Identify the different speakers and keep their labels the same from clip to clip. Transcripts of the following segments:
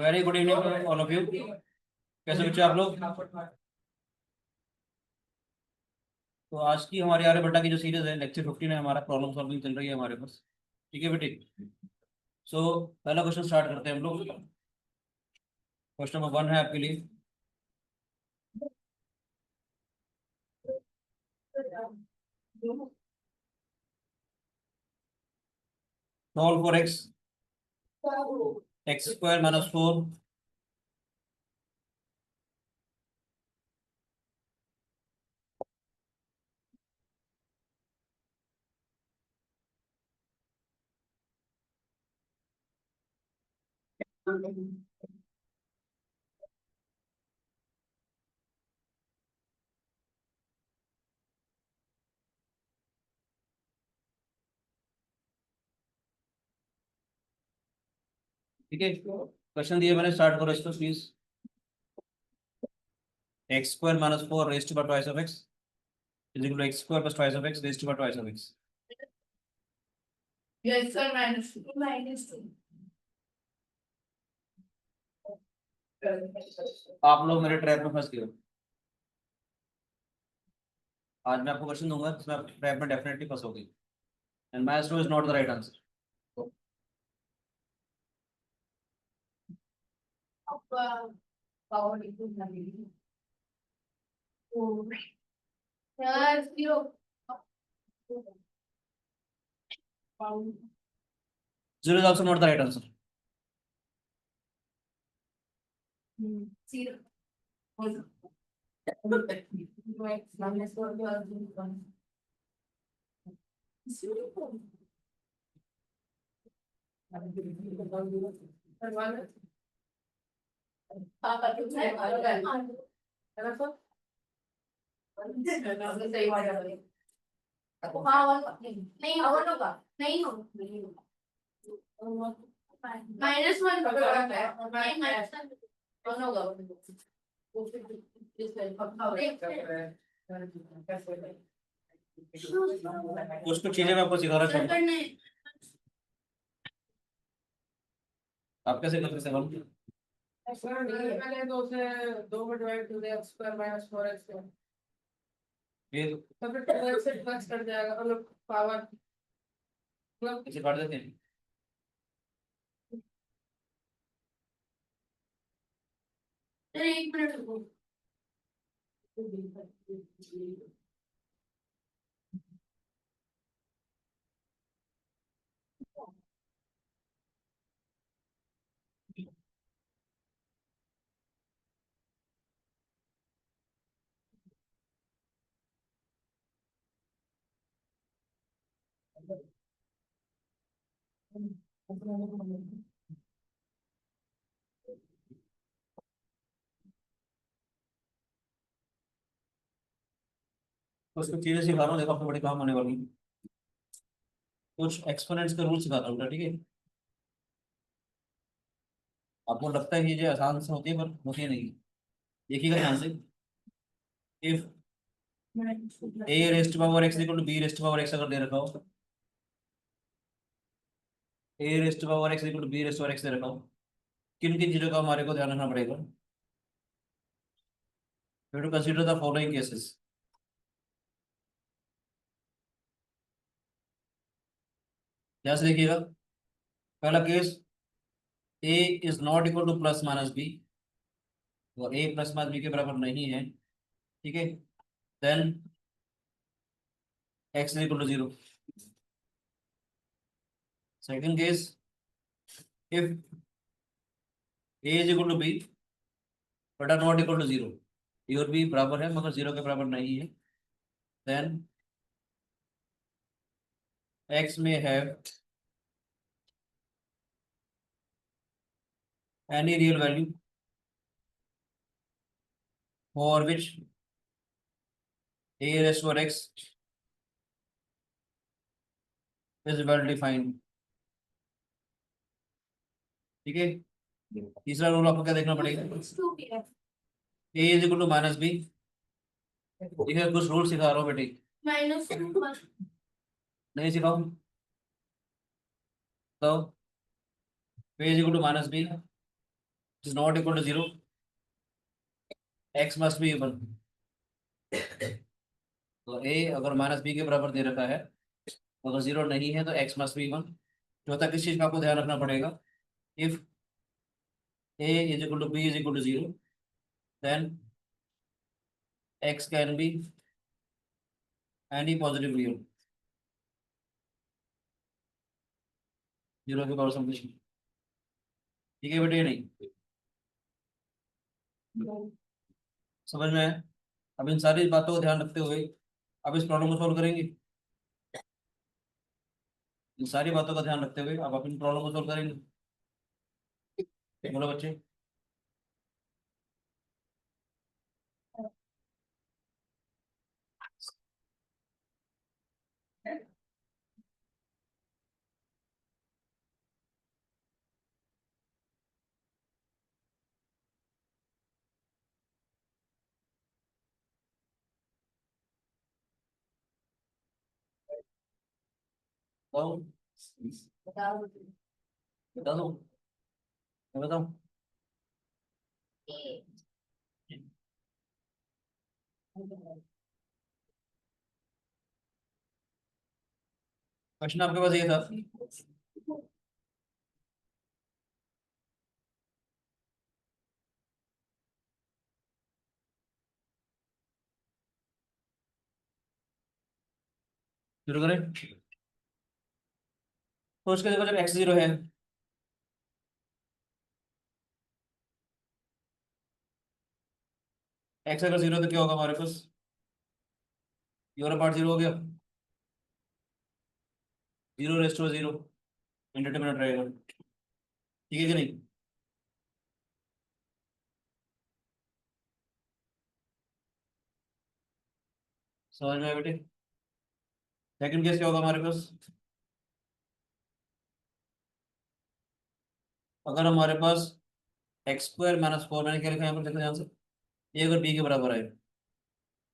Speaker 1: Very good evening all of you. कैसे बच्चे आप लोग? तो आज की हमारे आर्यभट्टा की जो सीरीज है लेक्चर 15 है, हमारा प्रॉब्लम सॉल्विंग चल रही है हमारे पास। ठीक है बेटे। सो पहला क्वेश्चन स्टार्ट करते हैं हम लोग। क्वेश्चन नंबर 1 है आपके लिए। Solve for x x square minus 4 ठीक है। क्वेश्चन दिए मैंने, स्टार्ट करो इसको please. X square minus 4 raised by twice of x is equal to x square plus twice of x raised by twice of x.
Speaker 2: Yes, sir, -2.
Speaker 1: आप लोग मेरे trap में फंस गए हो। आज मैं आपको क्वेश्चन दूंगा जिसमें आप ट्रैप में डेफिनेटली फंसोगे। And minus 2 is not the right answer.
Speaker 2: Power equal to oh, yeah, 0.
Speaker 1: 0 is also not the right answer.
Speaker 2: 0. Minus 1. नहीं होगा, नहीं होगा। -1
Speaker 1: कुछ कुछ चीजें मैं आपको सिखाना चाहूंगा। आप कैसे करते हैं?
Speaker 3: पहले 2 से 2 में डिवाइड कर दिया x स्क्वायर माइनस 4x को,
Speaker 1: ये
Speaker 3: तो फिर 2x से प्लस कर जाएगा, मतलब पावर मतलब
Speaker 1: इसे काट देते हैं।
Speaker 2: एक मिनट रुको।
Speaker 1: कुछ कुछ चीजें सिखा रहा हूँ, देखो आपको बड़ी काम आने वाली है। कुछ एक्सपोनेंट्स के रूल सिखाता हूँ, ठीक है। आपको लगता है कि ये आसान से होती है पर होती है नहीं। देखिएगा ध्यान से। If a raised power x equal to b raised power x अगर दे रखा हो, a raised power x equal to b raised power x दे रखा हो, किन किन चीजों का हमारे को ध्यान रखना पड़ेगा? We to consider the following cases. ध्यान से देखिएगा। पहला case, a is not equal to plus minus b, और a प्लस माइनस b के बराबर नहीं है, ठीक है। Then x is equal to 0। Second case, if a is equal to b but are not equal to 0, a और b बराबर है मगर 0 के बराबर नहीं है, then x may have any real value for which a raised to x is well defined, ठीक है। तीसरा रूल आपको क्या देखना पड़ेगा? a is equal to minus b. ठीक है, कुछ रूल सिखा रहा हूँ बेटे।
Speaker 2: -2
Speaker 1: नहीं सिखाऊं तो a is equal to minus b is not equal to 0, x must be even. तो a अगर माइनस बी के बराबर दे रखा है, अगर 0 नहीं है तो x मस्ट बी इवन। चौथा किस चीज का आपको ध्यान रखना पड़ेगा, if a is equal to b is equal to 0, then x can be any positive real, 0 के पावर सम। ठीक है बेटे, नहीं समझ में है? अब इन सारी बातों को ध्यान रखते हुए अब इस प्रॉब्लम को सॉल्व करेंगे। इन सारी बातों का ध्यान रखते हुए अब अपन प्रॉब्लम को सॉल्व करेंगे। बोलो बच्चे। बताओ
Speaker 2: बताओ।
Speaker 1: बता दो, मैं बताऊं?
Speaker 2: ए।
Speaker 1: क्वेश्चन आपके पास ये था, शुरू करें। तो उसके देखो जब x 0 है, x अगर 0 तो क्या होगा हमारे पास, ये वाला पार्ट 0 हो गया, 0 रेस्ट टू 0 इंडिटरमिनेट रहेगा। ठीक है कि नहीं? समझ में आया बेटे? सेकंड केस क्या होगा हमारे पास, अगर हमारे पास एक्स स्क्वायर माइनस फोर, मैंने क्या लिखा है यहाँ पर देखो ध्यान से, ये अगर बी के बराबर है,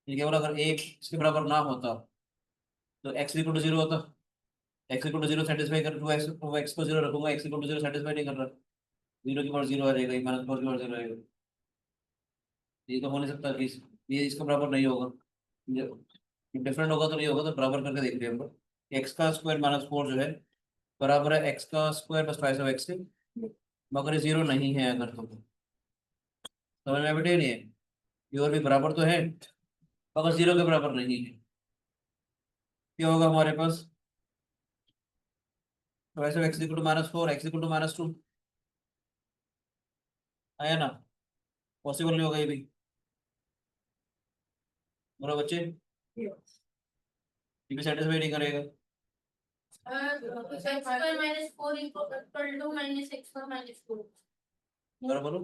Speaker 1: ये केवल अगर ए इसके बराबर ना होता तो एक्स इक्वल टू 0 होता। एक्स इक्वल टू 0 सेटिस्फाई कर, टू एक्स को 0 रखूंगा, एक्स इक्वल टू 0 सेटिस्फाई नहीं कर रहा, 0 की पावर 0 आ जाएगा, माइनस फोर की पावर 0 आएगा। ये तो हो नहीं सकता कि ये इसका बराबर नहीं होगा, डिफरेंट होगा तो नहीं होगा, तो बराबर करके देखते हैं हम लोग। एक्स का स्क्वायर माइनस फोर जो है बराबर है एक्स का square plus twice of x के, मगर ये 0 नहीं है अगर तो समझ में बेटे नहीं है, ये और भी बराबर तो है मगर 0 के बराबर नहीं है। क्या होगा हमारे पास, twice of x equal to minus four, x equal to minus two, आया ना? पॉसिबल नहीं होगा ये भी, बोलो बच्चे, ये भी सेटिस्फाई नहीं करेगा।
Speaker 2: x square minus 4 equal to minus x square minus 4.
Speaker 1: बोलो बोलो,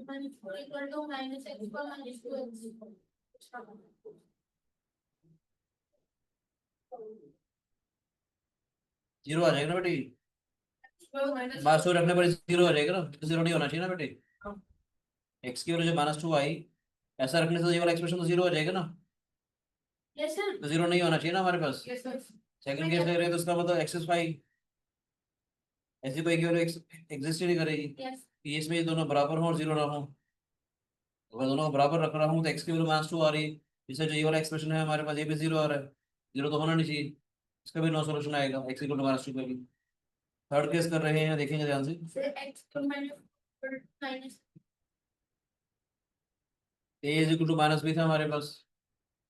Speaker 2: Minus 4 equal to minus x square minus 2x.
Speaker 1: Zero आ जाएगा ना बेटे,
Speaker 2: Minus
Speaker 1: माइनस टू रखने पर 0 आ जाएगा ना, तो 0 नहीं होना चाहिए ना बेटे। एक्स की वजह जो माइनस टू आई, ऐसा रखने से ये वाला एक्सप्रेशन तो 0 हो जाएगा ना,
Speaker 2: yes sir.
Speaker 1: तो 0 नहीं होना चाहिए ना हमारे पास।
Speaker 2: Yes sir.
Speaker 1: सेकंड केस ले रहे हैं तो उसका मतलब एक्स स्क्वायर, ऐसी कोई की वैल्यू एग्जिस्ट ही नहीं करेगी
Speaker 2: Yes.
Speaker 1: कि इसमें ये दोनों बराबर हो और 0 ना हो। अगर दोनों को बराबर रख रहा हूँ तो एक्स की वैल्यू माइनस टू आ रही है, इससे जो ये वाला एक्सप्रेशन है हमारे पास ये भी 0 आ रहा है, 0 तो होना नहीं चाहिए, इसका भी नो सोल्यूशन आएगा x equal to minus two पे भी। थर्ड केस कर रहे हैं, देखेंगे ध्यान से।
Speaker 2: Sir, x square minus
Speaker 1: a is equal to minus b था हमारे पास,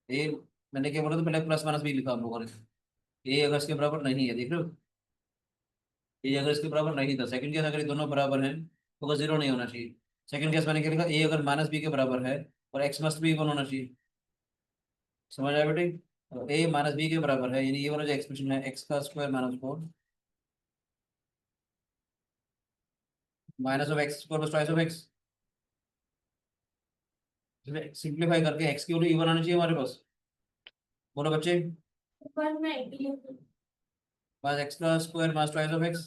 Speaker 1: ए मैंने क्या बोला था पहले, प्लस माइनस बी लिखा हम लोगों ने। ए अगर इसके बराबर नहीं है, देख रहे हो, ए अगर इसके बराबर नहीं था, सेकंड केस अगर ये दोनों बराबर हैं तो अगर 0 नहीं होना चाहिए। सेकंड केस मैंने क्या लिखा, ए अगर माइनस बी के बराबर है और एक्स मस्ट बी इक्वल होना चाहिए। समझ आया बेटे? ए माइनस बी के बराबर है, यानी ये वाला जो एक्सप्रेशन है एक्स का square minus four minus of x square plus twice of x, simplify करके एक्स की वैल्यू इवन आनी चाहिए हमारे पास। बोलो बच्चे,
Speaker 2: 190.
Speaker 1: माइनस एक्स का square minus twice of x,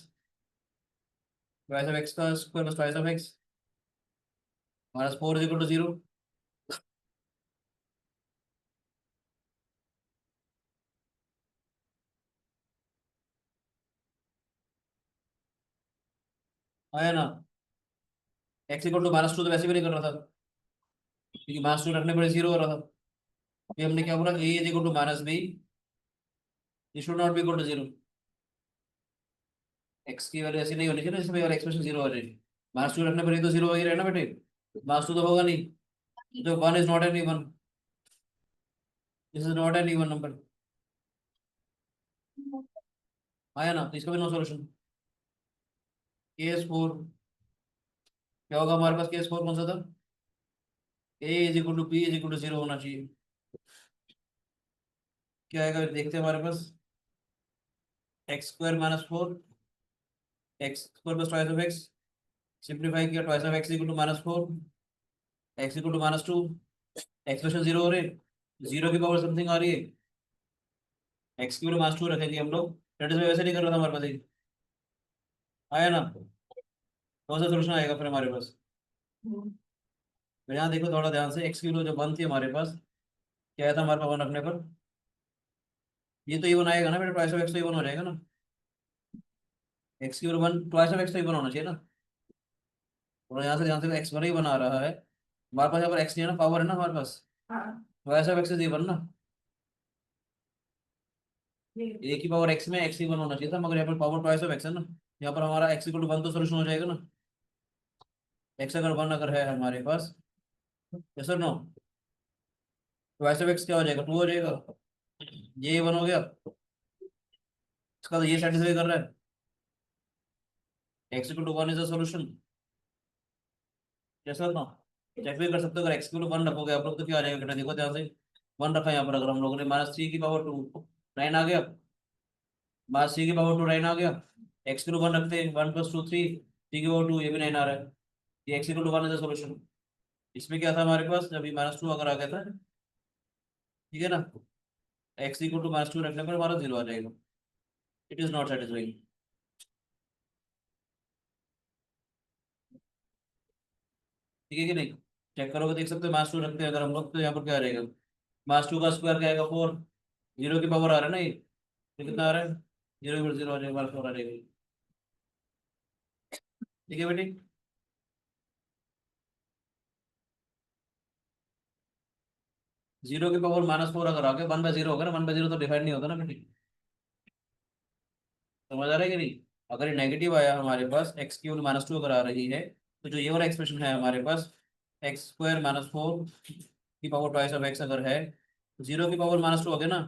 Speaker 1: twice of x का square plus twice of x, minus four is equal to 0। आया ना। एक्स इक्वल टू -2 तो वैसे भी नहीं कर रहा था, क्योंकि -2 रखने पर 0 हो रहा था। अभी हमने क्या बोला, a is equal to -b, ये should not be equal to 0। X की वैल्यू ऐसी नहीं होनी चाहिए ना, जिसमें एक्सप्रेशन 0 हो जाए। -2 रखने पर ये तो 0 हो ही रहा है ना बेटे, -2 तो होगा नहीं। तो 1 is not an even, this is not an even number. आया ना, तो इसका भी नो सॉल्यूशन। केस 4 क्या होगा हमारे पास, केस 4 कौन सा था, a is equal to b is equal to 0 होना चाहिए। क्या आएगा देखते हैं हमारे पास, x² - 4, x² + twice of x, simplify किया, twice of x equal to -4, x equal to -2, expression 0 हो रहे, 0 की पावर समथिंग आ रही है, एक्स की वैल्यू -2 रखेंगे हम लोग। दैट इज वैसे नहीं कर रहा था हमारे पास ये। आया ना, कौन सा सोल्यूशन आएगा फिर हमारे पास। तो यहाँ देखो थोड़ा ध्यान से, एक्स की वैल्यू जब 1 थी हमारे पास, क्या आया था हमारे पास 1 रखने पर, ये तो इवन आएगा ना बेटा, ट्वाइस ऑफ एक्स तो इवन हो जाएगा ना। एक्स की वैल्यू 1, ट्वाइस ऑफ एक्स तो इवन होना चाहिए ना। और यहाँ से ध्यान से एक्स 1 ही बना रहा है हमारे पास, यहाँ पर एक्स नहीं है ना, पावर है ना हमारे पास, twice of x is even ना। ए की पावर एक्स में एक्स इवन होना चाहिए था, मगर यहाँ पर पावर ट्वाइस ऑफ एक्स है ना। यहाँ पर हमारा एक्स इक्वल टू 1 तो सोल्यूशन हो जाएगा ना। एक्स अगर 1 अगर है हमारे पास, यस और नो, ट्वाइस ऑफ एक्स क्या हो जाएगा, 2 हो जाएगा। ये 1 हो गया, इसका तो ये सेटिस्फाई कर रहा है, x equal to 1 is the solution. Yes और नो, चेक भी कर सकते हो, अगर एक्स इक्वल टू 1 रखोगे आप लोग तो क्या आ जाएगा बेटा, देखो ध्यान से, 1 रखा है यहाँ पर, अगर हम लोगों ने -3 की पावर 2 9 आ गया, -3 की पावर 2 9 आ गया। एक्स की 1 रखते हैं, 1 + 2 3, 3 की पावर 2 ये भी 9 आ रहा है। ये x equal to 1 is the solution. इसमें क्या था हमारे पास, जब ये -2 अगर आ गया था, ठीक है ना, एक्स इक्वल टू -2 रखने पर हमारा 0 आ जाएगा। It is not satisfying. ठीक है कि नहीं, चेक करोगे देख सकते हो, -2 रखते हैं अगर हम लोग, तो यहाँ पर क्या रहेगा, -2 का स्क्वायर क्या आएगा 4, 0 की पावर आ रहा है ना ये कितना आ रहा है, 0 आ जाएगा, 4 आ जाएगा। ठीक है बेटी, 0 की पावर -4 अगर आ गया, 1/0 होगा ना, 1/0 तो डिफाइंड नहीं होता ना बेटी। समझ आ रहा है कि नहीं, अगर ये नेगेटिव आया हमारे पास, एक्स की वैल्यू -2 अगर आ रही है, तो जो ये वाला एक्सप्रेशन है हमारे पास, x² - 4 की पावर ट्वाइस ऑफ एक्स अगर है, 0 की पावर -2 हो गया ना,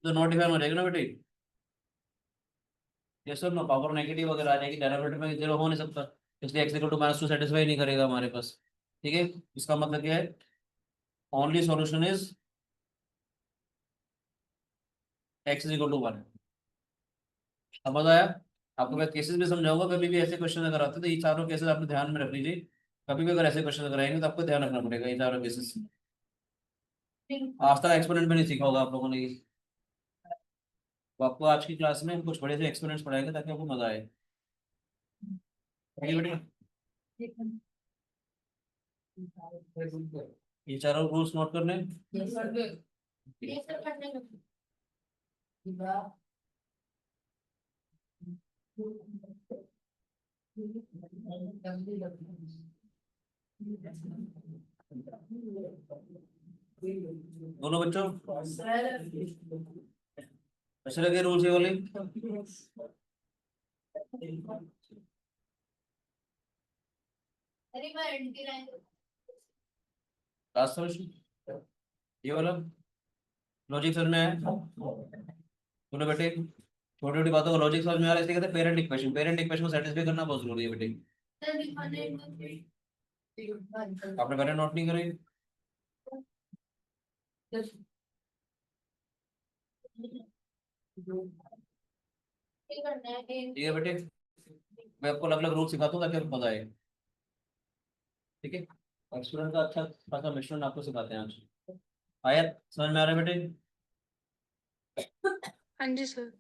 Speaker 1: तो नॉट डिफाइन हो जाएगा ना बेटी। ये सर ना, पावर नेगेटिव अगर आ जाएगी, डेरिवेटिव में 0 हो नहीं सकता, इसलिए x इक्वल टू -2 सेटिस्फाई नहीं करेगा हमारे पास। ठीक है, इसका मतलब क्या है, only solution is x equal to 1। समझ आया, आपको मैं केसेस भी समझाऊंगा, कभी भी ऐसे क्वेश्चन अगर आते हैं तो ये चारों केसेस आपने ध्यान में रख लीजिए। कभी भी अगर ऐसे क्वेश्चन अगर आएंगे तो आपको ध्यान रखना पड़ेगा ये चारों केसेस। आज तक एक्सपेरिमेंट में नहीं सीखा होगा आप लोगों ने ये। तो आपको आज की क्लास में कुछ बड़े से एक्सपेरिमेंट्स पढ़ाएंगे ताकि आपको मजा आए। ठीक है बेटा, ये चारों रूल्स नोट करने हैं।
Speaker 2: ये सब करने को
Speaker 1: दोनों बच्चों अच्छे लगे रूल्स ये वाले।
Speaker 2: अरे मैं एंटी लाइन
Speaker 1: लास्ट सॉल्यूशन ये वाला, लॉजिक समझ में आया, बोलो बेटे, छोटी छोटी बातों का लॉजिक समझ में आ रहा है, इसलिए कहते हैं पेरेंट इक्वेशन। पेरेंट इक्वेशन को सेटिस्फाई करना बहुत जरूरी है बेटे।
Speaker 2: सर दिखाने
Speaker 1: आपने पेरेंट नोट नहीं करे,
Speaker 2: करना है
Speaker 1: ठीक है बेटे, मैं आपको अलग अलग रूल सिखाता हूँ ताकि आपको मजा आए। ठीक है, और स्टूडेंट का अच्छा खासा मिश्रण आपको सिखाते हैं आज। आया समझ में आ रहा है बेटे।
Speaker 4: हाँ जी सर।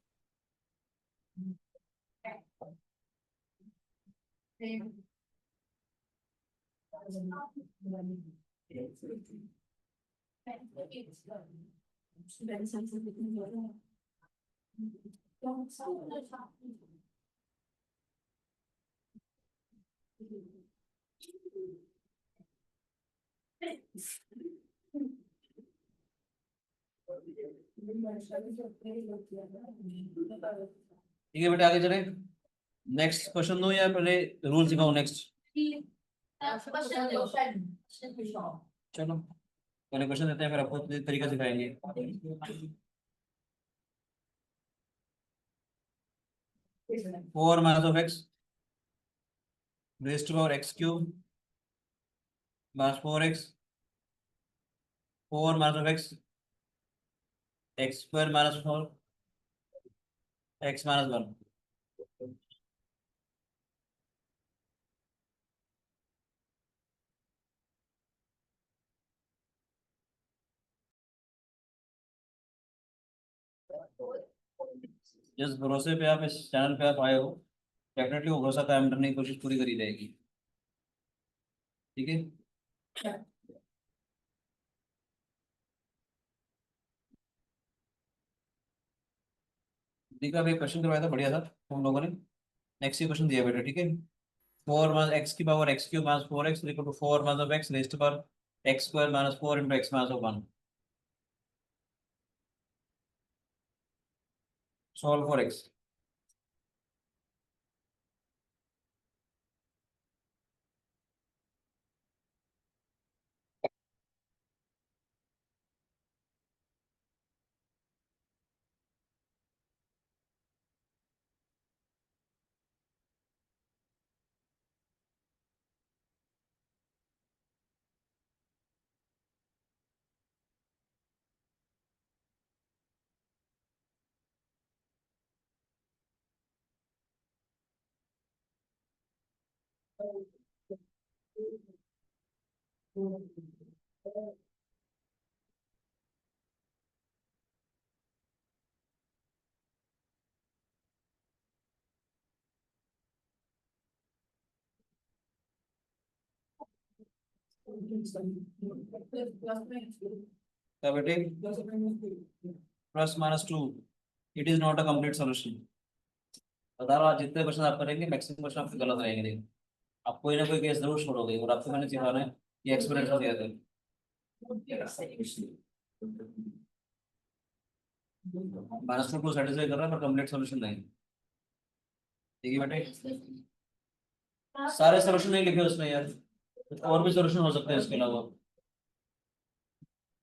Speaker 1: ठीक है बेटा, आगे चले। नेक्स्ट क्वेश्चन दो या पहले रूल सिखाओ नेक्स्ट? चलो पहले क्वेश्चन देते हैं, फिर आपको तरीका सिखाएंगे। 4 minus of x raised to power x cube minus 4x, 4 minus of x x square minus 4 x minus 1। जिस भरोसे पे आप इस चैनल पे आप आए हो, डेफिनेटली वो भरोसा कायम करने की कोशिश पूरी करी जाएगी। ठीक है। देखा अभी क्वेश्चन करवाया था, बढ़िया था हम लोगों ने। नेक्स्ट ही क्वेश्चन दिया बेटा, ठीक है। 4 माइनस एक्स की power x cube minus 4x equal to 4 minus of x raised to power x square minus 4 into x minus 1। Solve for x. क्या बेटे, plus minus 2 it is not a complete solution. बता रहा हूँ, आज जितने question आप करेंगे maximum question आपके गलत रहेंगे। आप कोई ना कोई केस जरूर छोड़ोगे, और आपको मैंने सिखाना है ये एक्सपीरियंस हो गया था। माइनस टू सेटिस्फाई कर रहा है पर कंप्लीट सोल्यूशन नहीं। ठीक है बेटे, सारे सोल्यूशन नहीं लिखे उसमें यार, और भी सोल्यूशन हो सकते हैं इसके अलावा।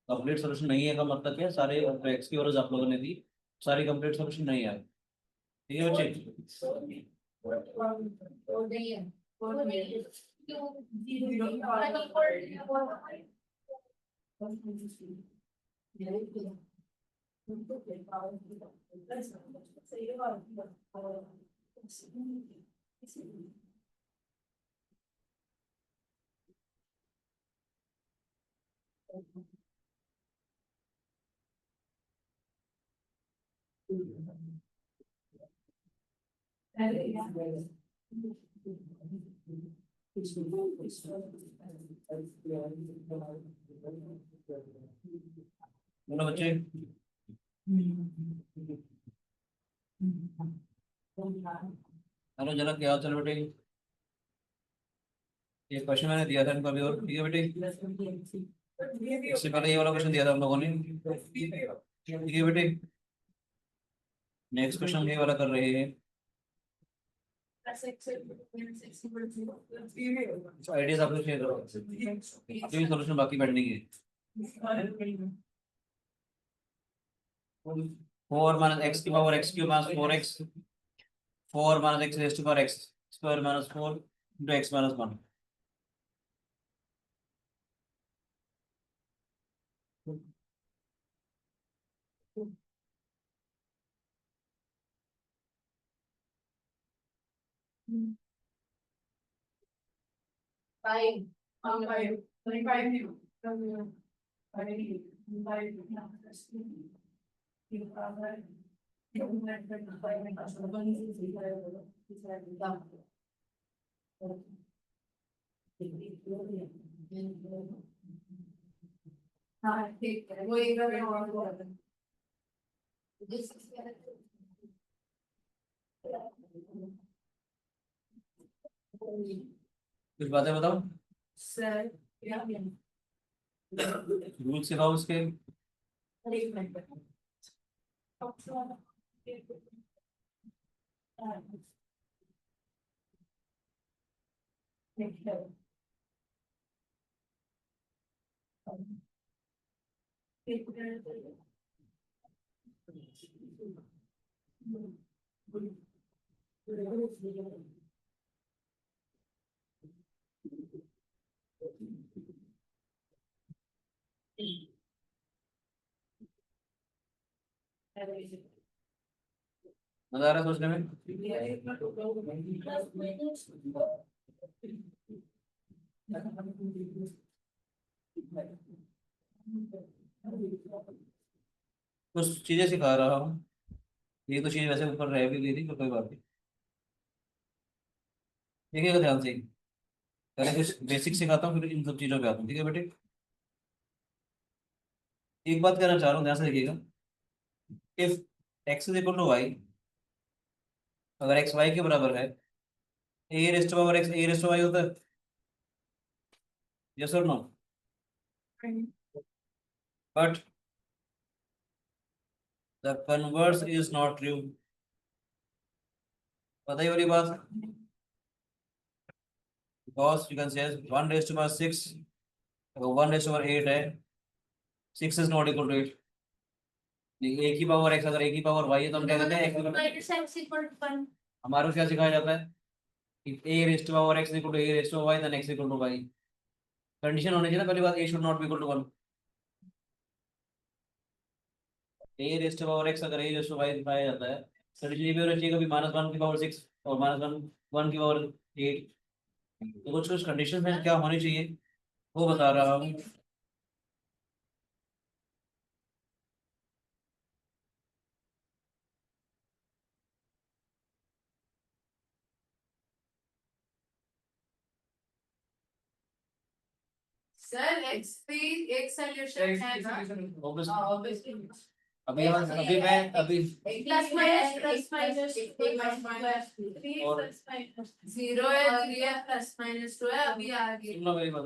Speaker 1: कंप्लीट सोल्यूशन नहीं है का मतलब क्या, सारे एक्स की वजह आप लोगों ने दी, सारी कंप्लीट सोल्यूशन नहीं है। ठीक है बच्चे। बोलो बच्चे। हेलो जनक, क्या हाल चाल बेटे? ये क्वेश्चन मैंने दिया था इनको अभी, और ठीक है बेटे। इससे पहले ये वाला क्वेश्चन दिया था हम लोगों ने, ठीक है बेटे। नेक्स्ट क्वेश्चन ये वाला कर रहे हैं। आइडियाज आप लोग शेयर करो, अभी भी सोल्यूशन बाकी पेंडिंग है। 4 माइनस एक्स की power x cube minus 4x, 4 minus x raised to power x square minus 4 into x minus 1।
Speaker 2: हाँ ठीक है, वो एक बार
Speaker 1: कुछ बातें बताओ।
Speaker 2: सर
Speaker 1: रूल सिखाओ उसके। मजा आ रहा है सोचने में?
Speaker 2: प्लस माइनस
Speaker 1: कुछ चीजें सिखा रहा हूँ, ये तो चीज वैसे ऊपर रह भी गई थी, तो कोई बात नहीं। देखिएगा ध्यान से, पहले कुछ बेसिक सिखाता हूँ, फिर इन सब चीजों पे आता हूँ, ठीक है बेटे? एक बात कहना चाह रहा हूँ, ध्यान से देखिएगा। If x is equal to y, अगर एक्स वाई के बराबर है, a raised to power x a raised to y होता है, यस और no? But the converse is not true. पता ही वाली बात, because you can say 1 rest to power 6, अगर 1 रेस्ट टू पावर 8 है, 6 इज नॉट इक्वल टू 8। ए की पावर एक्स, अगर ए की पावर वाई है, तो हम क्या कहते हैं?
Speaker 2: Minus x equal to 1।
Speaker 1: हमारे को क्या सिखाया जाता है? if a raised to power x is equal to a raised to y, then x is equal to y। Condition होनी चाहिए ना पहली बात, a should not be equal to 1। a raised to power x अगर a raised to y पाया जाता है, condition ये भी होना चाहिए कभी -1 की पावर 6 और -1 की पावर 8। तो कुछ कुछ कंडीशन में क्या होनी चाहिए वो बता रहा हूँ।
Speaker 3: सर x3 एक सॉल्यूशन है ना?
Speaker 1: Obviously,
Speaker 3: ऑब्वियसली
Speaker 1: अभी
Speaker 2: प्लस माइनस प्लस माइनस
Speaker 1: और
Speaker 3: 0 है 3 है प्लस माइनस 2 है अभी आगे।
Speaker 1: सुन लो मेरी बात,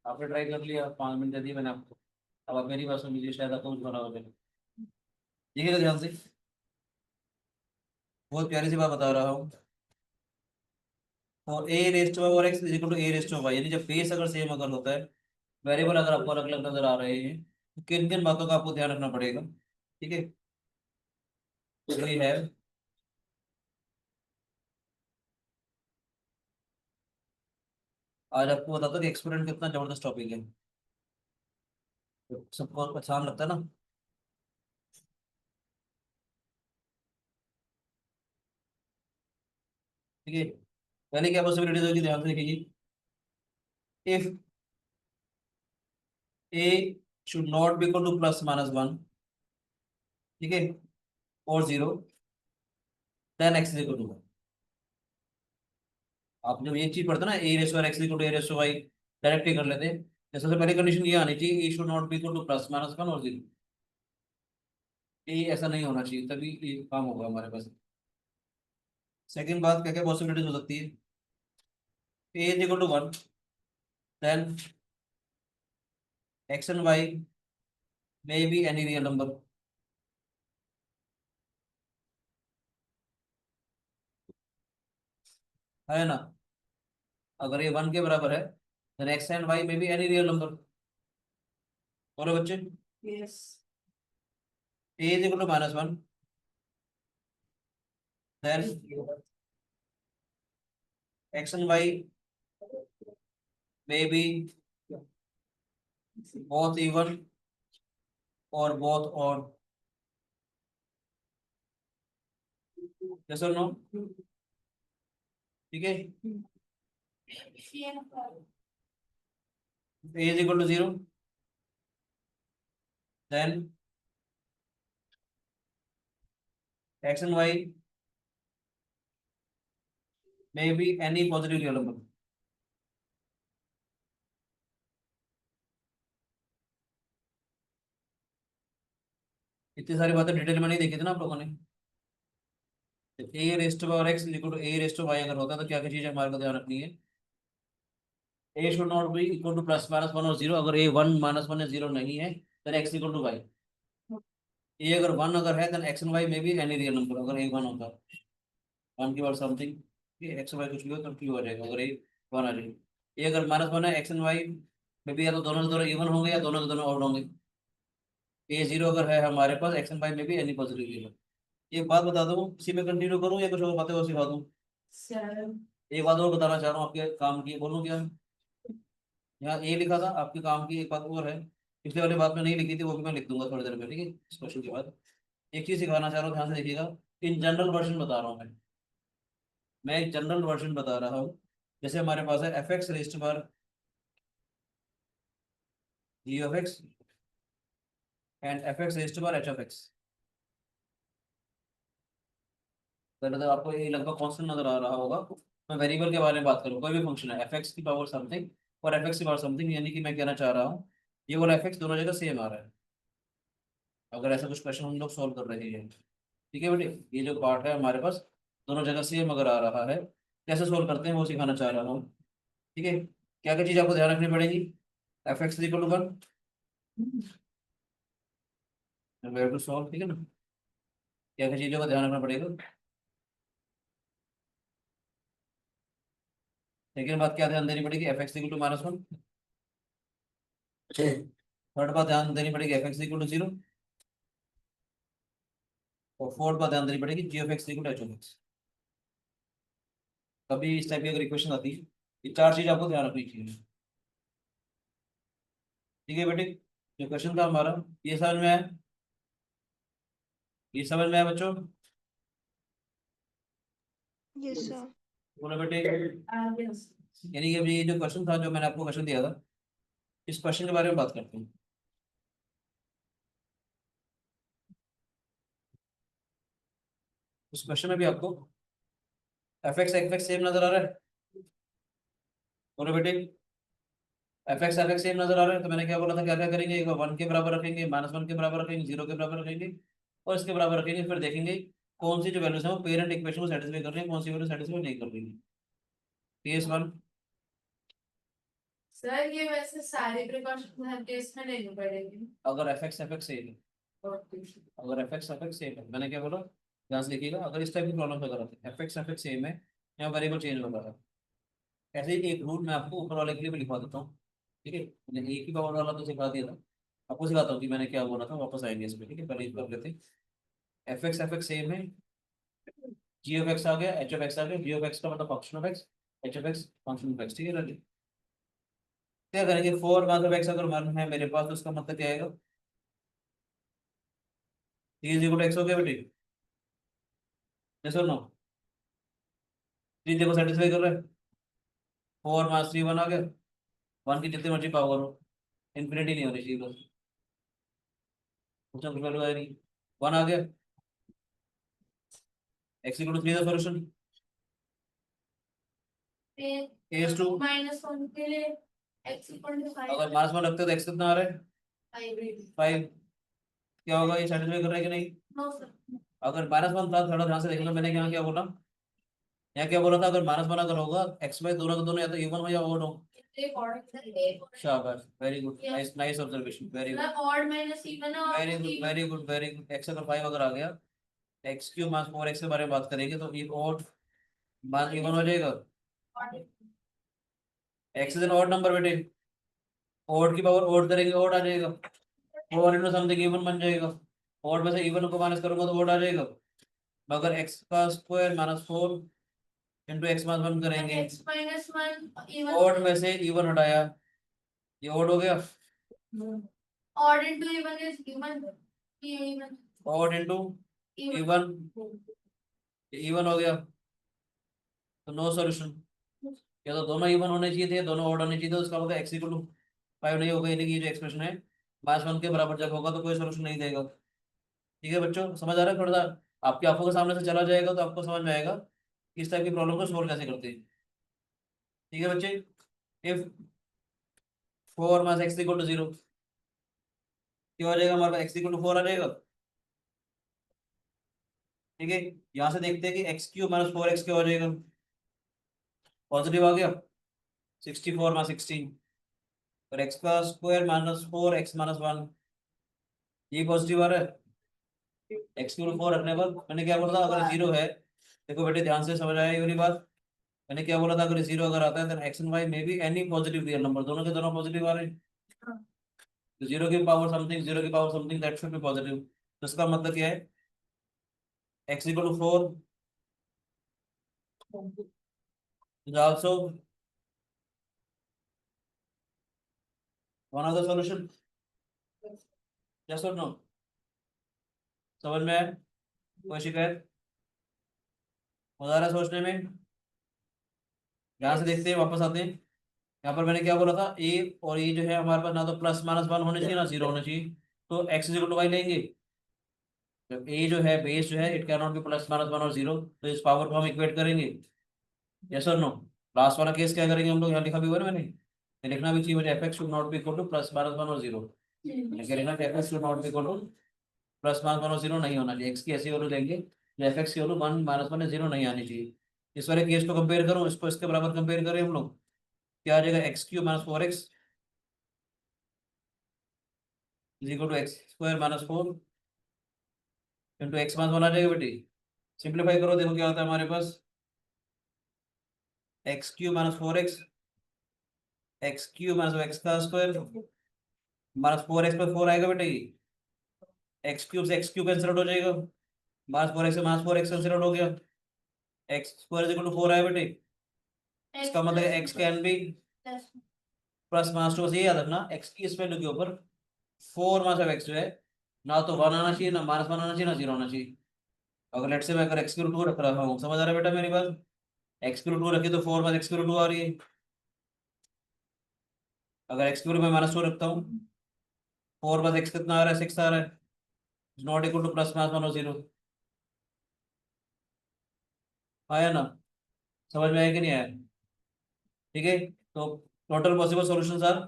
Speaker 1: आपने ट्राई कर लिया, 5 मिनट दे दिए मैंने आपको, अब आप मेरी बात सुन लीजिए, शायद आपको कुछ बना हो जाए। देखिएगा ध्यान से, बहुत प्यारी सी बात बता रहा हूँ। और a raised to power x is equal to a raised to y, यानी जब बेस अगर सेम अगर होता है, वेरिएबल अगर आपको अलग अलग नजर आ रहे हैं, तो किन किन बातों का आपको ध्यान रखना पड़ेगा, ठीक है? तो ये है, आज आपको बताता हूँ कि एक्सपेरिमेंट कितना जबरदस्त टॉपिक है, तो सबको आसान लगता है ना। ठीक है, पहले क्या पॉसिबिलिटीज होगी, ध्यान से देखिए। If a should not be equal to +-1, ठीक है, और 0, then x is equal to. आप जब ये चीज पढ़ते ना, a raise x equal to a raise y, direct ही कर लेते हैं। जैसे सबसे पहले कंडीशन ये आनी चाहिए, a should not be equal to +-1 और 0। ए ऐसा नहीं होना चाहिए, तभी ये काम होगा हमारे पास। सेकंड बात, क्या क्या पॉसिबिलिटीज हो सकती है? A is equal to 1, then x and y may be any real number. है ना? अगर ये 1 के बराबर है, then x and y may be any real number. बोलो बच्चे,
Speaker 3: yes
Speaker 1: a is equal to -1, then x and y may be both even और both odd। yes or no? ठीक है, a is equal to 0, then x and y may be any positive real number। इतनी सारी बातें detail में नहीं देखी थी ना आप लोगों ने। A raised to power x equal to a raised to y अगर होता है, तो क्या क्या चीजें हमारे को ध्यान रखनी है? A should not be equal to plus minus one और जीरो। अगर ए वन माइनस वन या जीरो नहीं है then x equal to y. A अगर वन अगर है देन एक्स एंड वाई में भी एनी रियल नंबर अगर ए वन होगा, वन की बार समथिंग एक्स वाई कुछ भी हो तो ट्रू हो जाएगा अगर ए वन आ जाएगी। ए अगर माइनस वन है एक्स एंड वाई में भी या तो दोनों के दोनों इवन होंगे या दोनों के दोनों ऑड होंगे। ए जीरो अगर है हमारे पास एक्स एंड वाई में भी एनी पॉजिटिव जीरो। एक बात बता दूं, इसी में कंटिन्यू करूं या कुछ और बातें और सिखा दूं?
Speaker 3: Seven.
Speaker 1: एक बात और बताना चाह रहा हूँ आपके काम की, बोलूं क्या? यहाँ ए लिखा था आपके काम की, एक बात और है पिछले वाली बात में नहीं लिखी थी, वो भी मैं लिख दूंगा थोड़ी देर में, ठीक है, इस क्वेश्चन के बाद। एक चीज सिखाना चाह रहा हूँ, ध्यान से देखिएगा। इन जनरल वर्जन बता रहा हूँ मैं एक जनरल वर्जन बता रहा हूँ। जैसे हमारे पास है एफ एक्स रेस्ट पर g of x and f x raised पर एच ऑफ एक्स। तो आपको ये लगभग कॉन्स्टेंट नजर आ रहा होगा। मैं वेरिएबल के बारे में बात करूँ, कोई भी फंक्शन है एफ एक्स की पावर समथिंग और एफ एक्स की पावर समथिंग, यानी कि मैं कहना चाह रहा हूँ ये वाला एफ एक्स दोनों जगह सेम आ रहा है। अगर ऐसा कुछ क्वेश्चन हम लोग सॉल्व कर रहे हैं, ठीक है बेटे, ये जो पार्ट है हमारे पास दोनों जगह सेम अगर आ रहा है, कैसे सोल्व करते हैं वो सिखाना चाह रहा हूँ। ठीक है, क्या क्या चीज़ आपको ध्यान रखनी पड़ेगी? F x equal to one, to solve, ठीक है ना। क्या क्या चीज़ों का ध्यान रखना पड़ेगा? सेकेंड बात क्या ध्यान देनी पड़ेगी? F x equal to minus one. Third बात ध्यान देनी पड़ेगी f x equal to zero. और फोर्थ बात ध्यान देनी पड़ेगी g of x equal to h of x. कभी इस टाइप की अगर इक्वेशन आती है, ये चार चीज आपको ध्यान रखनी चाहिए, ठीक है बेटे। जो क्वेश्चन था हमारा ये समझ में आया? ये समझ में आया बच्चों?
Speaker 4: Yes sir.
Speaker 1: बोलो बेटे।
Speaker 3: Yes.
Speaker 1: यानी कि अभी ये जो क्वेश्चन था, जो मैंने आपको क्वेश्चन दिया था, इस क्वेश्चन के बारे में बात करते हैं। उस क्वेश्चन में भी आपको एफ एक्स सेम नजर आ रहा है? बोलो बेटे। एफ एक्स सेम नजर आ रहा है, तो मैंने क्या बोला था, क्या क्या करेंगे? एक वन के बराबर रखेंगे, माइनस वन के बराबर रखेंगे, जीरो के बराबर रखेंगे और इसके बराबर रखेंगे। फिर देखेंगे कौन सी जो वैल्यूज है वो पेरेंट इक्वेशन को सेटिस्फाई कर रही है, कौन सी वैल्यू सेटिस्फाई नहीं कर रही है। Case one.
Speaker 2: सर ये वैसे सारे प्रिकॉशन हर केस में लेनी पड़ेगी।
Speaker 1: अगर एफ एक्स सेम है, अगर एफ एक्स सेम है, मैंने क्या बोला, ध्यान से देखिएगा। अगर इस टाइप की प्रॉब्लम अगर आती है एफ एक्स सेम है, यहाँ वेरिएबल चेंज हो रहा है, ऐसे ही एक रूल मैं आपको ऊपर वाले के लिए भी लिखवा देता हूँ, ठीक है। मैंने एक ही पावर वाला तो सिखा दिया था, आपको सिखाता हूँ कि मैंने क्या बोला था, वापस आएंगे इस पे, ठीक है। पहले इस पर लेते हैं। एफ एक्स सेम है, जी ऑफ एक्स आ गया, एच ऑफ एक्स आ गया। जी ऑफ एक्स का मतलब function of x, H of x function of x, ठीक है ना। क्या करेंगे, फोर मान ऑफ एक्स अगर मान है मेरे पास तो उसका मतलब क्या आएगा? Three is equal to x हो गया बेटे, यस और नो? थ्री देखो सेटिस्फाई कर रहा है, फोर मास थ्री वन आ गया। वन की जितनी मर्जी पावर हो, इन्फिनिटी नहीं होनी चाहिए बस, उसमें कुछ वैल्यू आएगी। वन आ गया, एक्स इक्वल टू थ्री का solution is two.
Speaker 2: Minus one के लिए x इक्वल टू
Speaker 1: अगर माइनस वन रखते हो तो एक्स कितना आ रहा है?
Speaker 2: 5।
Speaker 1: फाइव। क्या होगा, ये सेटिस्फाई कर रहा है कि नहीं?
Speaker 2: No sir.
Speaker 1: अगर माइनस वन था, थोड़ा ध्यान से देखना, मैंने यहाँ क्या बोला, यहाँ क्या बोला था, अगर माइनस वन अगर होगा एक्स वाई दोनों के दोनों या तो इवन हो या ओड हो।
Speaker 2: एक और सर एक और
Speaker 1: शाबाश, very good, nice nice observation, very good,
Speaker 2: मतलब ऑड माइनस इवन और
Speaker 1: very good, very good, very good. X अगर फाइव अगर आ गया, x cube minus four x के बारे में बात करेंगे तो ये ओड मान इवन हो जाएगा। X is an odd number बेटे, ओड की पावर ओड करेंगे ओड आ जाएगा, फोर इंटू समथिंग इवन बन जाएगा। ओड में से इवन को माइनस करूंगा तो ओड आ जाएगा। मगर एक्स का square minus four into x minus one करेंगे,
Speaker 2: x minus one even
Speaker 1: odd में से इवन हटाया, ये ओड हो गया।
Speaker 2: Odd into even is even even
Speaker 1: odd into even, even हो गया, तो नो सॉल्यूशन। या तो दोनों इवन होने चाहिए थे, दोनों ओड होने चाहिए थे, उसका मतलब एक्स इक्वल टू फाइव नहीं होगा, यानी कि ये जो एक्सप्रेशन है माइनस वन के बराबर जब होगा तो कोई सॉल्यूशन नहीं देगा। ठीक है बच्चों, समझ आ रहा है? थोड़ा सा आपकी आंखों के सामने से चला जाएगा तो आपको समझ में आएगा कि इस टाइप की प्रॉब्लम को सोल्व कैसे करते हैं। ठीक है बच्चे, if four minus x equal to zero, क्या हो जाएगा हमारे पास? एक्स इक्वल टू फोर आ जाएगा, ठीक है। यहाँ से देखते हैं कि x cube minus four x क्या हो जाएगा, पॉजिटिव आ गया, 64 माइनस 16 और एक्स का स्क्वायर माइनस 4 एक्स माइनस 1 ये पॉजिटिव आ रहा है। एक्स की 4 रखने पर मैंने क्या बोला था, अगर जीरो है, देखो बेटे ध्यान से समझ आया ये वाली बात। मैंने क्या बोला था, अगर जीरो अगर आता है तो एक्स एंड वाई में भी एनी पॉजिटिव रियल नंबर, दोनों के दोनों पॉजिटिव आ रहे हैं। तो जीरो की पावर समथिंग, जीरो की power something, that should be positive. तो इसका मतलब क्या है, x equal to 4 is also one of the solution. Yes or no? समझ में आया? कोई शिकायत? मजा आ रहा है सोचने में? ध्यान से देखते हैं, वापस आते हैं। यहाँ पर मैंने क्या बोला था, ए और ये जो है हमारे पास ना तो प्लस माइनस 1 होने चाहिए ना जीरो होना चाहिए। तो x is equal to y लेंगे। जब ए जो है बेस जो है, it can not be plus minus 1 और जीरो, तो इस पावर को हम इक्वेट करेंगे। यस और नो? लास्ट वाला केस क्या करेंगे हम लोग, यहाँ लिखा भी हुआ है ना मैंने, ये लिखना भी चाहिए मुझे, F x should not be equal to plus minus 1 और जीरो। क्या लिखना, F x should not be equal to plus minus 1 और जीरो नहीं होना चाहिए। एक्स की ऐसी वैल्यू लेंगे जो एफ एक्स की वैल्यू 1 माइनस 1 जीरो नहीं आनी चाहिए। इस वाले केस को कंपेयर करूँ, इसको इसके बराबर कंपेयर करें हम लोग, क्या आ जाएगा, x cube minus 4x is equal to x square minus 4 into x minus 1 आ जाएगा बेटी। सिंप्लीफाई करो, देखो क्या होता है हमारे पास, x cube minus 4x, x cube minus x का स्क्वायर माइनस 4x पर 4 आएगा बेटे, एक्स क्यूब से एक्स क्यूब कैंसिल आउट हो जाएगा, माइनस 4x से माइनस 4x कैंसिल आउट हो गया, x square is equal to 4 आया बेटे। इसका मतलब x can be plus minus 2, से याद रखना एक्स की इस वैल्यू के ऊपर 4 माइनस एक्स जो है, ना तो 1 आना चाहिए, ना माइनस 1 आना चाहिए, ना 0 आना चाहिए। अगर लेट से मैं अगर एक्स की रूट 2 रख रहा हूँ, समझ आ रहा है बेटा मेरी बात, एक्स की रूट 2 रखी तो 4 माइनस एक्स की रूट 2 आ रही है। अगर एक्स की रूट में माइनस 2 रखता हूँ, 4 माइनस एक्स कितना आ रहा है, 6 आ रहा है, not equal to plus minus 1 और 0। आया ना? समझ में आया कि नहीं आया? ठीक है, तो total possible solutions are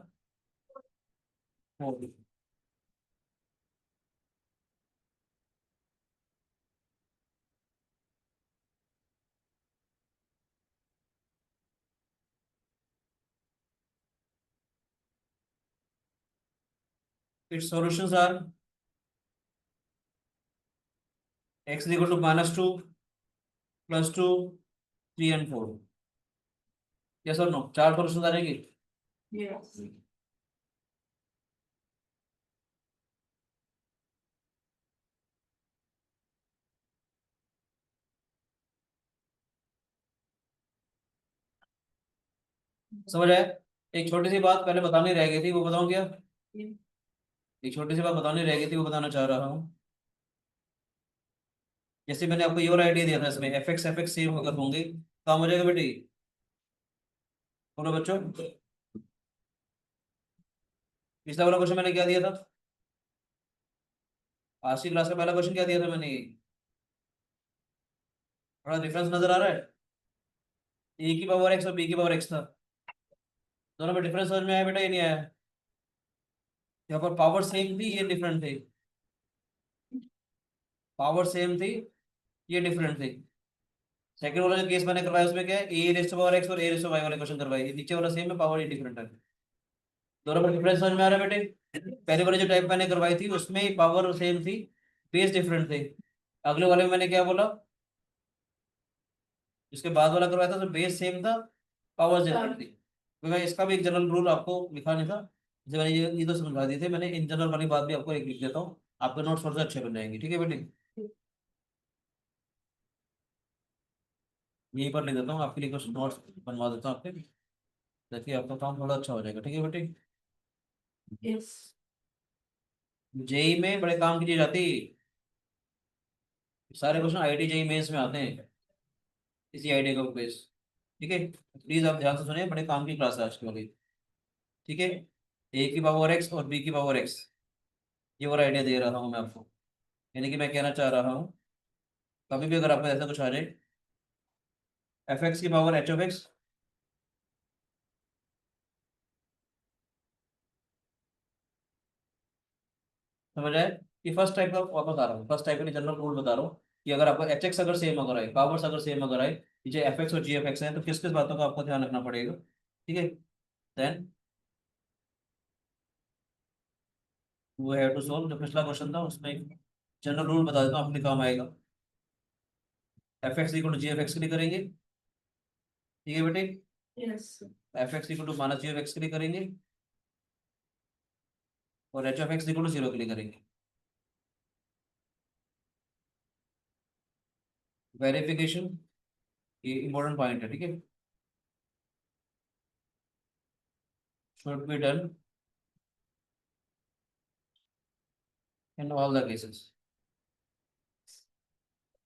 Speaker 1: 4। its solutions are x is equal to minus 2 plus 2 3 and 4। yes or no? 4 solutions आ जाएंगे।
Speaker 3: Yes.
Speaker 1: समझ आया? एक छोटी सी बात पहले बतानी रह गई थी, वो बताऊं क्या?
Speaker 3: Yeah.
Speaker 1: एक छोटी सी बात बतानी रह गई थी, वो बताना चाह रहा हूँ। जैसे मैंने आपको ये और आइडिया दिया था, इसमें एफ एक्स सेम अगर होंगे काम हो जाएगा बेटी। बोलो बच्चों, पिछला वाला क्वेश्चन मैंने क्या दिया था, आज की क्लास का पहला क्वेश्चन क्या दिया था मैंने, थोड़ा डिफरेंस नजर आ रहा है, ए की पावर एक्स और बी की पावर एक्स था, दोनों में डिफरेंस समझ में आया बेटा, ये नहीं आया? यहाँ पर पावर सेम थी, ये डिफरेंट थे, पावर सेम थी, ये डिफरेंट थे। सेकंड वाला जो केस मैंने करवाया उसमें क्या है, a raised to power x और ए रेस्ट टू वाई वाले क्वेश्चन करवाए, ये नीचे वाला सेम है, पावर ये डिफरेंट है। दोनों में डिफरेंस समझ में आ रहा है बेटे? पहले वाले जो टाइप मैंने करवाई थी उसमें पावर सेम थी, बेस डिफरेंट थे। अगले वाले में मैंने क्या बोला, इसके बाद वाला करवाया था तो बेस सेम था, पावर डिफरेंट थी। तो मैं इसका भी एक जनरल रूल आपको लिखा नहीं था, जैसे मैंने ये तो समझा दिए थे, मैंने इन जनरल वाली बात भी आपको एक लिख देता हूँ, आपके नोट्स थोड़े से अच्छे बन जाएंगे। ठीक है बेटे, यहीं पर लिख देता हूँ आपके लिए, कुछ नोट्स बनवा देता हूँ आपके, ताकि आपका काम थोड़ा अच्छा हो जाएगा। ठीक है बेटे,
Speaker 3: Yes.
Speaker 1: जेई में बड़े काम की चीज आती है, सारे क्वेश्चन आईआईटी जेई मेंस में आते हैं, इसी आईडी का बेस। ठीक है, प्लीज आप ध्यान से सुनिए, बड़े काम की क्लास है आज की वाली। ठीक है, ए की पावर एक्स और बी की पावर एक्स, ये और आइडिया दे रहा हूँ मैं आपको, यानी कि मैं कहना चाह रहा हूँ, कभी भी अगर आपको ऐसा कुछ आ जाए, एफ एक्स की पावर एच ऑफ एक्स, समझ आए? ये फर्स्ट टाइप का वापस आ रहा हूँ, फर्स्ट टाइप का जनरल रूल बता रहा हूँ, कि अगर आपको एच एक्स अगर सेम अगर आए, पावर्स अगर सेम अगर आए, ये एफ एक्स और जी एफ एक्स है, तो किस किस बातों का आपको ध्यान रखना पड़ेगा, ठीक है, देन वो हैव टू सॉल्व। जो पिछला क्वेश्चन था उसमें एक जनरल रूल बता देता हूँ, अपने काम आएगा। F x equal to g f x के लिए करेंगे, ठीक है बेटे।
Speaker 3: Yes.
Speaker 1: F x equal to minus g f x के लिए करेंगे, और h of x equal to zero के लिए करेंगे। वेरिफिकेशन, ये इंपॉर्टेंट पॉइंट है, ठीक है। Should be done in all the cases.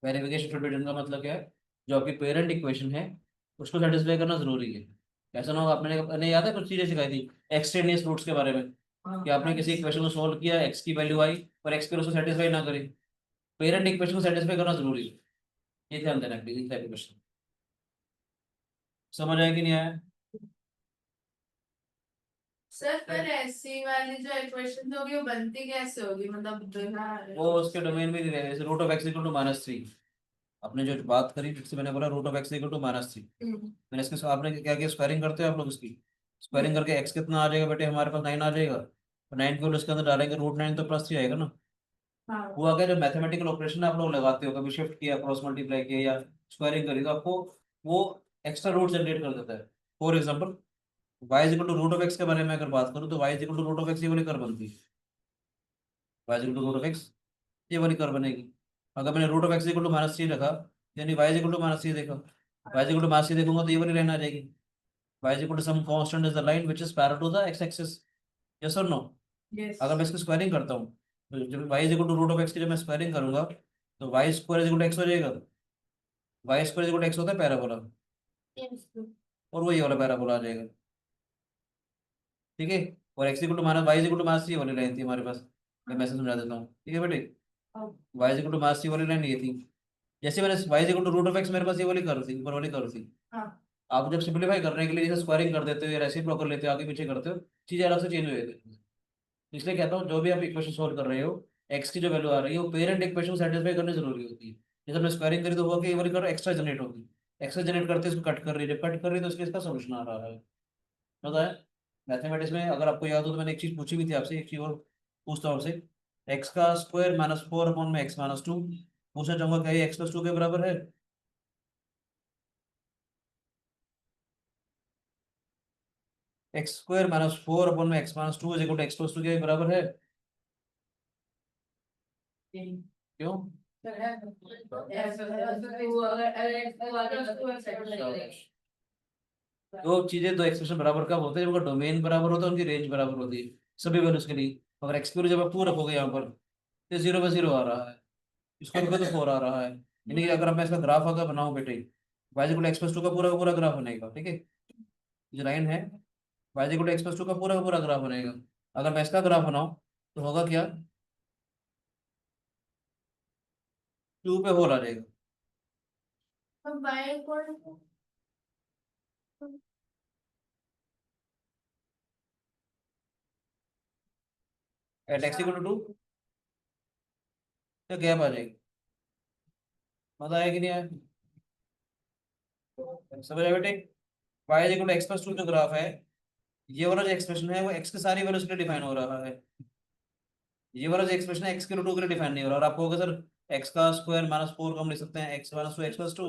Speaker 1: Verification should be done का मतलब क्या है, जो आपकी पेरेंट इक्वेशन है उसको सेटिस्फाई करना जरूरी है। ऐसा ना हो, आपने याद है कुछ चीजें सिखाई थी एक्सटेनियस रूट्स के बारे में, कि आपने किसी इक्वेशन को सोल्व किया, एक्स की वैल्यू आई और एक्स फिर उसको सेटिस्फाई ना करे। पेरेंट इक्वेशन को सेटिस्फाई करना जरूरी है, ये ध्यान देना प्लीज। इस टाइप के क्वेश्चन समझ आया कि नहीं आया?
Speaker 2: सर फिर ऐसी वाली जो इक्वेशन होगी वो बनती कैसे होगी, मतलब बिना
Speaker 1: वो उसके डोमेन में नहीं रहेगा। जैसे root of x equal to minus three, आपने जो बात करी जिससे मैंने बोला root of x equal to minus three, मैंने इसके आपने क्या किया, स्क्वायरिंग करते हो आप लोग इसकी। स्क्वायरिंग करके एक्स कितना आ जाएगा बेटे, हमारे पास 9 आ जाएगा। तो 9 को उसके अंदर डालेंगे, रूट 9 तो प्लस 3 आएगा ना।
Speaker 2: हाँ।
Speaker 1: वो अगर जो मैथमेटिकल ऑपरेशन आप लोग लगाते हो, कभी शिफ्ट किया, क्रॉस मल्टीप्लाई किया या स्क्वायरिंग करी, तो आपको वो एक्स्ट्रा रूट जनरेट कर देता है। For example y is equal to root of x के बारे में अगर बात करूँ, तो y is equal to root of x ये वाली कर बनती है। y is equal to root of x ये वाली कर बनेगी। अगर मैंने root of x equal to minus three रखा, यानी y is equal to minus three देखा, y is equal to minus three देखूंगा तो ये वाली लाइन आ जाएगी। y is equal to some constant is the line which is parallel to the x axis. Yes और नो?
Speaker 2: यस।
Speaker 1: अगर मैं इसकी स्क्वायरिंग करता हूँ, तो जब y is equal to root of x की जब मैं स्क्वायरिंग करूंगा, तो y square is equal to x हो जाएगा। y square is equal to x होता है पैराबोला, और वही वाला पैराबोला आ जाएगा, ठीक है। और x equal to minus y equal to minus three वाली लाइन थी हमारे पास। मैं मैसेज समझा देता हूँ, ठीक है बेटे। Y equal to minus three वाली लाइन ये थी। जैसे मैंने y equal to root of x मेरे पास ये वाली कर थी, ऊपर वाली कर थी।
Speaker 2: हाँ।
Speaker 1: आप जब सिंपलीफाई करने के लिए जैसे स्क्वायरिंग कर देते हो या रेसिप्रोकल लेते हो, आगे पीछे करते हो, चीजें अलग से चेंज हो जाती है। इसलिए कहता हूँ जो भी आप इक्वेशन सोल्व कर रहे हो, एक्स की जो वैल्यू आ रही है वो पेरेंट इक्वेशन सेटिस्फाई करनी जरूरी होती है। जैसे हमने स्क्वायरिंग करी तो हुआ कि ये वाली करो एक्स्ट्रा जनरेट होगी, एक्स्ट्रा जनरेट करते इसको कट कर रही है, जब कट कर रही है तो इसके इसका सोल्यूशन आ रहा है। पता है मैथमेटिक्स में अगर आपको याद हो तो मैंने एक चीज पूछी भी थी आपसे, एक चीज और पूछता हूँ आपसे। एक्स का स्क्वायर माइनस फोर अपॉन में एक्स माइनस टू, पूछना चाहूंगा क्या ये एक्स प्लस टू के बराबर है? X square minus four upon में x minus two is equal to x plus two के बराबर है? क्यों? दो चीजें, दो एक्सप्रेशन बराबर कब होते हैं? जब उनका डोमेन बराबर होता है, उनकी रेंज बराबर होती है सभी वैल्यूज के लिए। अगर एक्स की वैल्यू जब आप टू रखोगे यहाँ पर, तो जीरो पे जीरो आ रहा है, इसको रखो तो फोर आ रहा है। यानी कि अगर मैं इसका ग्राफ अगर बनाऊं बेटे, y equal x plus two का पूरा ग्राफ बनेगा, ठीक है। जो लाइन है y equal x plus two का पूरा ग्राफ बनेगा। अगर मैं इसका ग्राफ बनाऊं तो होगा क्या, टू पे होल आ जाएगा।
Speaker 2: तो by code
Speaker 1: at x equal to two, तो गैप आ जाएगी। मजा आया कि नहीं आया? समझ आया बेटे? Y equal x plus two जो ग्राफ है, ये वाला जो एक्सप्रेशन है वो एक्स के सारी वैल्यूज के लिए डिफाइन हो रहा है। ये वाला जो एक्सप्रेशन है एक्स के टू के लिए डिफाइन नहीं हो रहा। और आपको होगा सर एक्स का स्क्वायर माइनस फोर को हम लिख सकते हैं x minus to x plus to,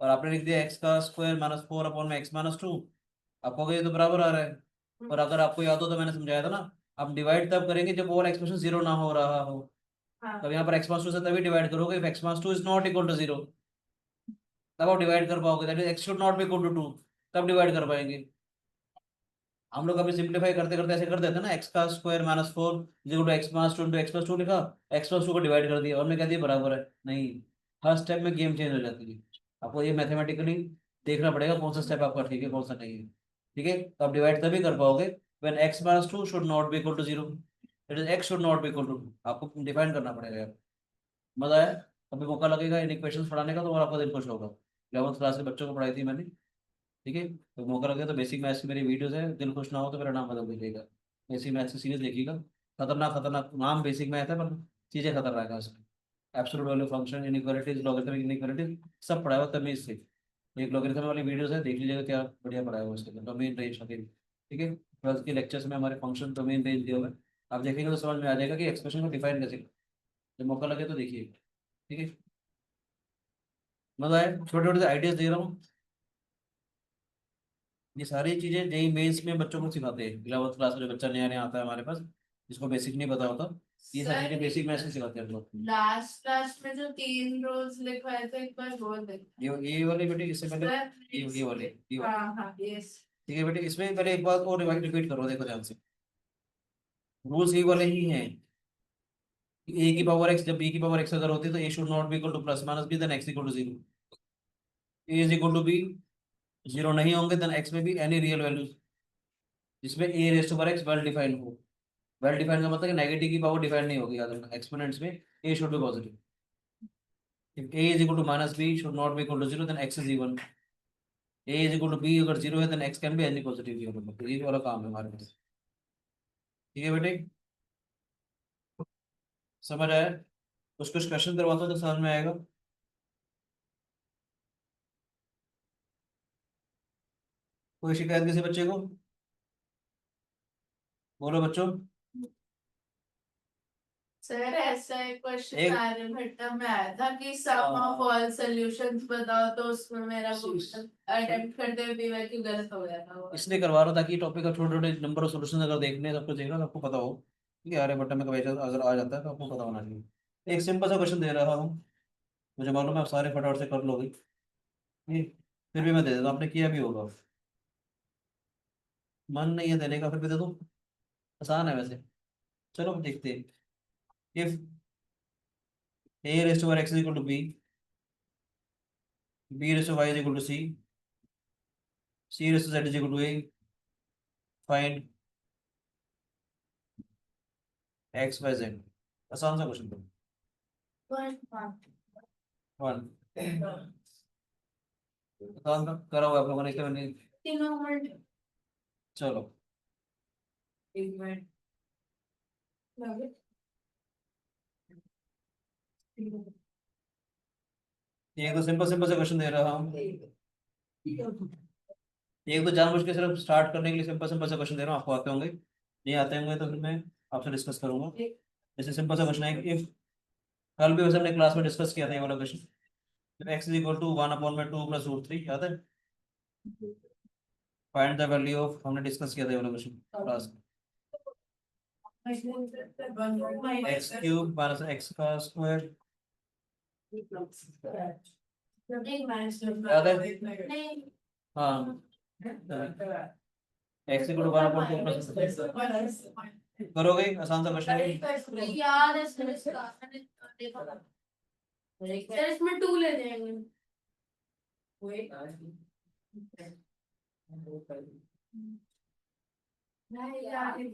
Speaker 1: और आपने लिख दिया एक्स का स्क्वायर माइनस फोर अपॉन में एक्स माइनस टू, आपको होगा ये तो बराबर आ रहा है। और अगर आपको याद हो तो मैंने समझाया था ना, आप डिवाइड तब करेंगे जब वो वाला एक्सप्रेशन जीरो ना हो रहा हो।
Speaker 2: हाँ।
Speaker 1: तब यहाँ पर एक्स माइनस टू से तभी डिवाइड करोगे if x minus two is not equal to zero, तब आप डिवाइड कर पाओगे। That is x should not be equal to two, तब डिवाइड कर पाएंगे। हम लोग अभी सिंप्लीफाई करते करते ऐसे कर देते हैं ना, एक्स का square minus four equal to x minus two into x plus two लिखा, एक्स प्लस टू को डिवाइड कर दिया और मैं कह दिया बराबर है। नहीं, हर स्टेप में गेम चेंज हो जाती है। आपको ये मैथमेटिकली देखना पड़ेगा कौन सा स्टेप आपका ठीक है कौन सा नहीं है, ठीक है। तो आप डिवाइड तभी कर पाओगे when x minus two should not be equal to zero, it is x should not be equal to two, आपको डिफाइन करना पड़ेगा यार। मजा आया? अभी मौका लगेगा इन इक्वेशंस पढ़ाने का तो और आपका दिन खुश होगा। 11th क्लास के बच्चों को पढ़ाई थी मैंने, ठीक है। तो मौका लगे तो बेसिक मैथ्स की मेरी वीडियोस है, दिल खुश ना हो तो मेरा नाम बदल दीजिएगा। बेसिक मैथ्स की सीरीज देखिएगा। खतरनाक खतरनाक नाम बेसिक मैथ है पर चीज़ें खतरनाक है उसमें। Absolute value function, inequalities, logarithmic inequalities सब पढ़ा हुआ तमीज से। एक लॉगरिथम वाली वीडियोस है, देख लीजिएगा, क्या बढ़िया पढ़ाया हुआ है उसके अंदर, डोमेन रेंज वगैरह। ठीक है, 12th के लेक्चर्स में हमारे फंक्शन डोमेन रेंज दिया हुआ है, आप देखेंगे तो समझ में आ जाएगा कि एक्सप्रेशन को डिफाइन कैसे करें। जब मौका लगे तो देखिए। ठीक है, मजा आए, छोटे छोटे आइडियाज दे रहा हूँ। ये सारी चीजें जेई मेंस में बच्चों को सिखाते हैं, 11th क्लास में जो बच्चा नया नया आता है हमारे पास, जिसको बेसिक नहीं पता होता, ये सारी चीजें बेसिक मैथ्स में सिखाते हैं हम लोग।
Speaker 2: लास्ट लास्ट में जो 3 रोज लिखवाए थे एक बार बोल दे।
Speaker 1: ये वाली बेटी, इससे पहले ये वाली, ये वाली।
Speaker 2: हाँ हाँ यस।
Speaker 1: ठीक है बेटे, इसमें पहले एक बात और रिपीट करो, देखो ध्यान से, रूल्स ये वाले ही हैं। ए की पावर एक्स, जब बी की पावर एक्स अगर होती है तो a should not be equal to plus minus b, then x equal to zero. A is equal to b, zero नहीं होंगे देन एक्स में भी एनी रियल वैल्यूज जिसमें a raised over x well defined हो। Well defined का मतलब negative की power defined नहीं होगी, याद रखना, एक्सपोनेंट्स में a should be positive. If a is equal to minus b should not be equal to zero, then x is even. A is equal to b अगर zero है then x can be any positive, मतलब ये वाला काम है हमारे पास। ठीक है बेटे, समझ आया? कुछ कुछ क्वेश्चन करवाता हूँ तो समझ में आएगा। कोई शिकायत किसी बच्चे को? बोलो बच्चों।
Speaker 2: सर ऐसा एक क्वेश्चन
Speaker 1: एक
Speaker 2: आर्यभट्टा में आया था कि सम ऑफ ऑल सॉल्यूशंस बताओ, तो उसमें मेरा अटेम्प्ट करते हुए भी क्यों गलत हो गया था वो।
Speaker 1: इसलिए करवा रहा था कि टॉपिक का छोटे छोटे नंबर ऑफ सॉल्यूशन अगर देखने हैं, सब कुछ देखना तो आपको पता हो कि आर्यभट्टा में कभी अगर आ जाता है तो आपको पता होना चाहिए। एक सिंपल सा क्वेश्चन दे रहा हूँ, मुझे मालूम है आप सारे फटाफट से कर लोगे, ये फिर भी मैं दे देता हूँ, आपने किया भी होगा, मन नहीं है देने का फिर भी दे दो, आसान है वैसे। चलो देखते हैं। If a raised to x is equal to b, b raised to y is equal to c raised to z is equal to a, find x y z. आसान सा क्वेश्चन तो वन आसान था, करा हुआ आप लोगों ने, क्या नहीं?
Speaker 2: तीनों मिनट
Speaker 1: चलो
Speaker 2: एक मिनट
Speaker 1: एक तो सिंपल सिंपल सा क्वेश्चन दे रहा हूँ, एक तो जानबूझ के सिर्फ स्टार्ट करने के लिए सिंपल सिंपल सा क्वेश्चन दे रहा हूँ, आपको आते होंगे, नहीं आते होंगे तो फिर मैं आपसे डिस्कस करूंगा। जैसे सिंपल सा क्वेश्चन है कि इफ, कल भी वैसे हमने क्लास में डिस्कस किया था ये वाला question, x is equal to one upon में टू प्लस रूट थ्री, याद है? फाइंड द वैल्यू ऑफ, हमने डिस्कस किया था ये वाला क्वेश्चन क्लास में। एक्स क्यूब माइनस एक्स का स्क्वायर, याद है? हाँ, x equal to one upon two plus, करोगे? आसान सा क्वेश्चन है।
Speaker 2: याद है सर इसका मैंने देखा था। सर इसमें 2 ले जाएंगे। नहीं याद है।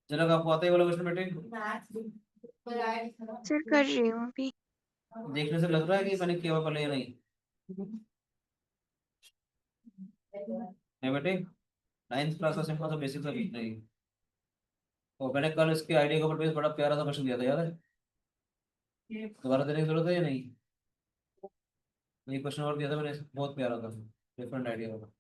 Speaker 1: जनक आपको आता है ये वाला क्वेश्चन बेटे?
Speaker 4: सर कर रही हूँ अभी।
Speaker 1: देखने से लग रहा है कि मैंने किया हुआ पहले या नहीं? है बेटे, 9th क्लास का सिंपल सा बेसिक सा लिखना है। और मैंने कल इसके आइडिया के ऊपर बेस बड़ा प्यारा सा क्वेश्चन दिया था, याद है? दोबारा देने की जरूरत है या नहीं? ये क्वेश्चन और दिया था मैंने, बहुत प्यारा था, डिफरेंट आइडिया का।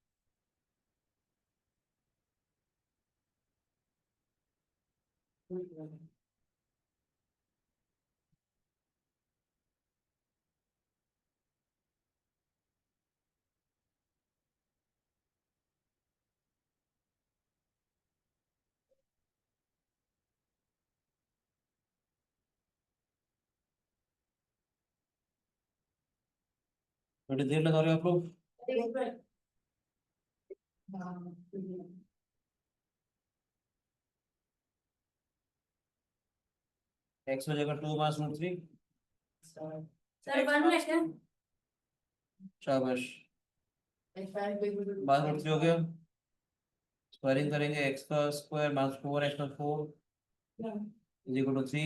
Speaker 1: बेटे देर लगा रहे हो आप लोग। एक्स हो जाएगा two minus root three,
Speaker 2: sir 1 लेके
Speaker 1: शाबाश, माइनस रूट थ्री हो गया। स्क्वायरिंग करेंगे, एक्स का square minus four x plus four is equal to three,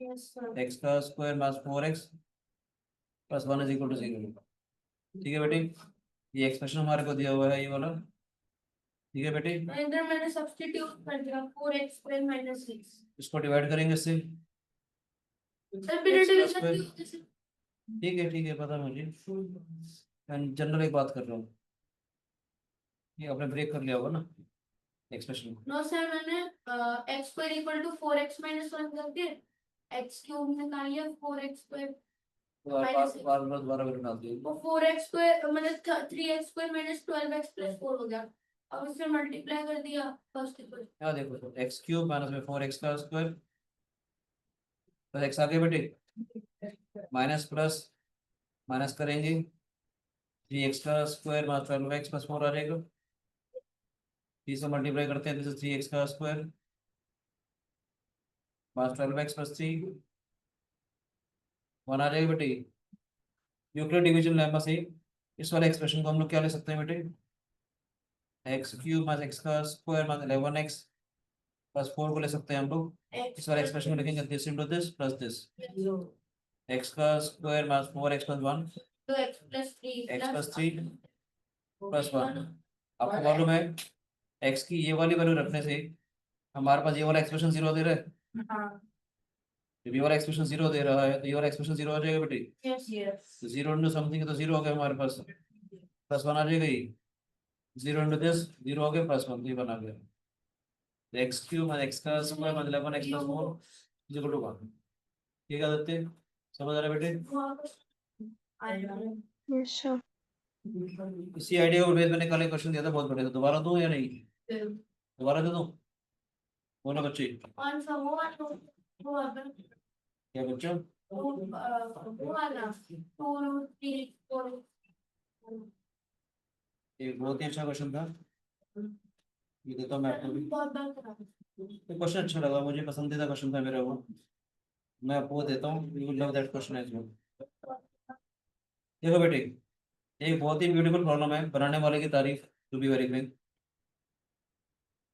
Speaker 1: x का square minus four x plus one is equal to zero. ठीक है बेटे, ये एक्सप्रेशन हमारे को दिया हुआ है ये वाला। ठीक है बेटे,
Speaker 2: इधर मैंने सब्स्टिट्यूट कर दिया 4x स्क्वायर माइनस 6।
Speaker 1: इसको डिवाइड करेंगे इससे।
Speaker 2: सर फिर
Speaker 1: X का
Speaker 2: डिवीजन
Speaker 1: square।
Speaker 2: भी होती है।
Speaker 1: ठीक है पता है मुझे। मैं जनरल एक बात कर रहा हूँ, ये आपने ब्रेक कर लिया होगा ना एक्सप्रेशन को।
Speaker 2: नो सर, मैंने x square equal to 4x minus 1 करके x क्यूब निकाल लिया 4x स्क्वायर
Speaker 1: तो आप
Speaker 2: Minus
Speaker 1: बार बार दोबारा वैल्यू डाल दिए।
Speaker 2: वो 4x स्क्वायर मतलब 3x square minus 12x plus 4 हो गया। अब इससे मल्टीप्लाई कर दिया फर्स्ट इक्वल।
Speaker 1: यहाँ देखो एक्स क्यूब माइनस में 4x का स्क्वायर प्लस एक्स आगे बेटे माइनस प्लस माइनस करेंगे 3x का स्क्वायर माइनस 12x प्लस 4 आ जाएगा। 3 से मल्टीप्लाई करते हैं, दिस इज 3x का स्क्वायर माइनस 12x प्लस 3 1 आ जाएगा बेटे। यूक्लिड डिवीजन लेमा से इस वाले एक्सप्रेशन को हम लोग क्या ले सकते हैं बेटे, एक्स क्यूब माइनस एक्स का स्क्वायर माइनस 11x प्लस 4 को ले सकते हैं हम लोग। इस वाले एक्सप्रेशन में लिखेंगे this into this plus this x का स्क्वायर माइनस 4x प्लस 1
Speaker 2: तो x plus 3
Speaker 1: x plus 3 plus 1। आपको मालूम है एक्स की ये वाली वैल्यू रखने से हमारे पास ये वाला एक्सप्रेशन जीरो दे रहा है।
Speaker 2: हाँ
Speaker 1: जब ये वाला एक्सप्रेशन जीरो दे रहा है तो ये वाला एक्सप्रेशन जीरो आ जाएगा बेटे।
Speaker 2: यस यस
Speaker 1: तो जीरो इंटू समथिंग तो जीरो हो गया हमारे पास, प्लस 1 आ जाएगा ही। जीरो इंटू दिस जीरो हो गया प्लस 1 ये बना गया एक्स क्यूब माइनस एक्स का square minus 11x plus 4 equal to 1। ठीक है आदित्य, समझ आ रहा है बेटे?
Speaker 4: अच्छा
Speaker 1: इसी आइडिया को बेस मैंने कल एक क्वेश्चन दिया था बहुत बड़े, तो दोबारा दूं या नहीं? दोबारा दे दूं? बोलो बच्चे
Speaker 2: कौन सा वो वाला
Speaker 1: क्या बच्चों?
Speaker 2: वो वाला 2 3 4
Speaker 1: एक बहुत ही अच्छा क्वेश्चन था, ये देता हूं मैं आपको भी।
Speaker 2: बहुत बार करा।
Speaker 1: ये क्वेश्चन अच्छा लगा मुझे, पसंदीदा क्वेश्चन था मेरा वो, मैं आपको देता हूँ, you will love that question as well. देखो बेटे एक बहुत ही ब्यूटीफुल प्रॉब्लम है, बनाने वाले की तारीफ टू बी वेरी ग्रेट,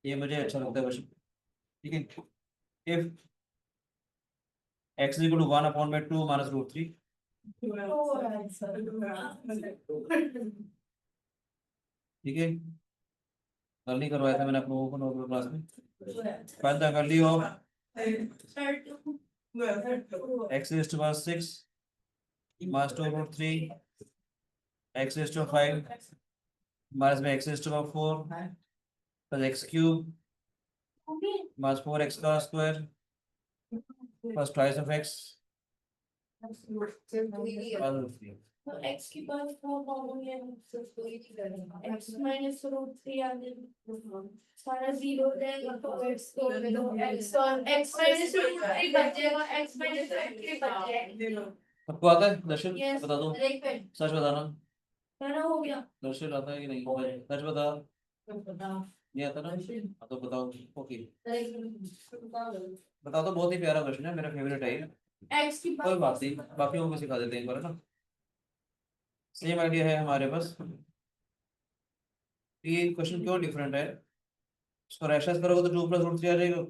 Speaker 1: ये मुझे अच्छा लगता है क्वेश्चन। ठीक है, if x equal to 1 upon में 2 माइनस रूट 3, ठीक है कल नहीं करवाया था मैंने आप लोगों को नॉर्मल क्लास में। Find the value of x is to 6 minus 2 root 3 x is to 5 minus में x is to 4 plus x cube minus 4x का square plus twice of x plus root 3।
Speaker 2: तो x की पास 4 common है x minus root 3 आ जाएगा, सारा zero हो जाएगा तो x और x माइनस रूट 3 बच जाएगा, x माइनस रूट 3 बच जाएगा।
Speaker 1: आपको आता है दर्शन?
Speaker 2: यस
Speaker 1: बता दो,
Speaker 2: रिपीट
Speaker 1: सच बताना।
Speaker 2: मेरा हो गया।
Speaker 1: दर्शन आता है कि नहीं? सच बता, नहीं आता ना? हाँ, तो बताओ। ओके बता दो, बहुत ही प्यारा क्वेश्चन है, मेरा फेवरेट है ये।
Speaker 2: x की
Speaker 1: कोई बात नहीं, बाकियों को सिखा देते हैं एक बार ना। सेम आइडिया है हमारे पास, ये क्वेश्चन क्यों डिफरेंट है, इसको रैशनलाइज करोगे तो 2 प्लस रूट 3 आ जाएगा।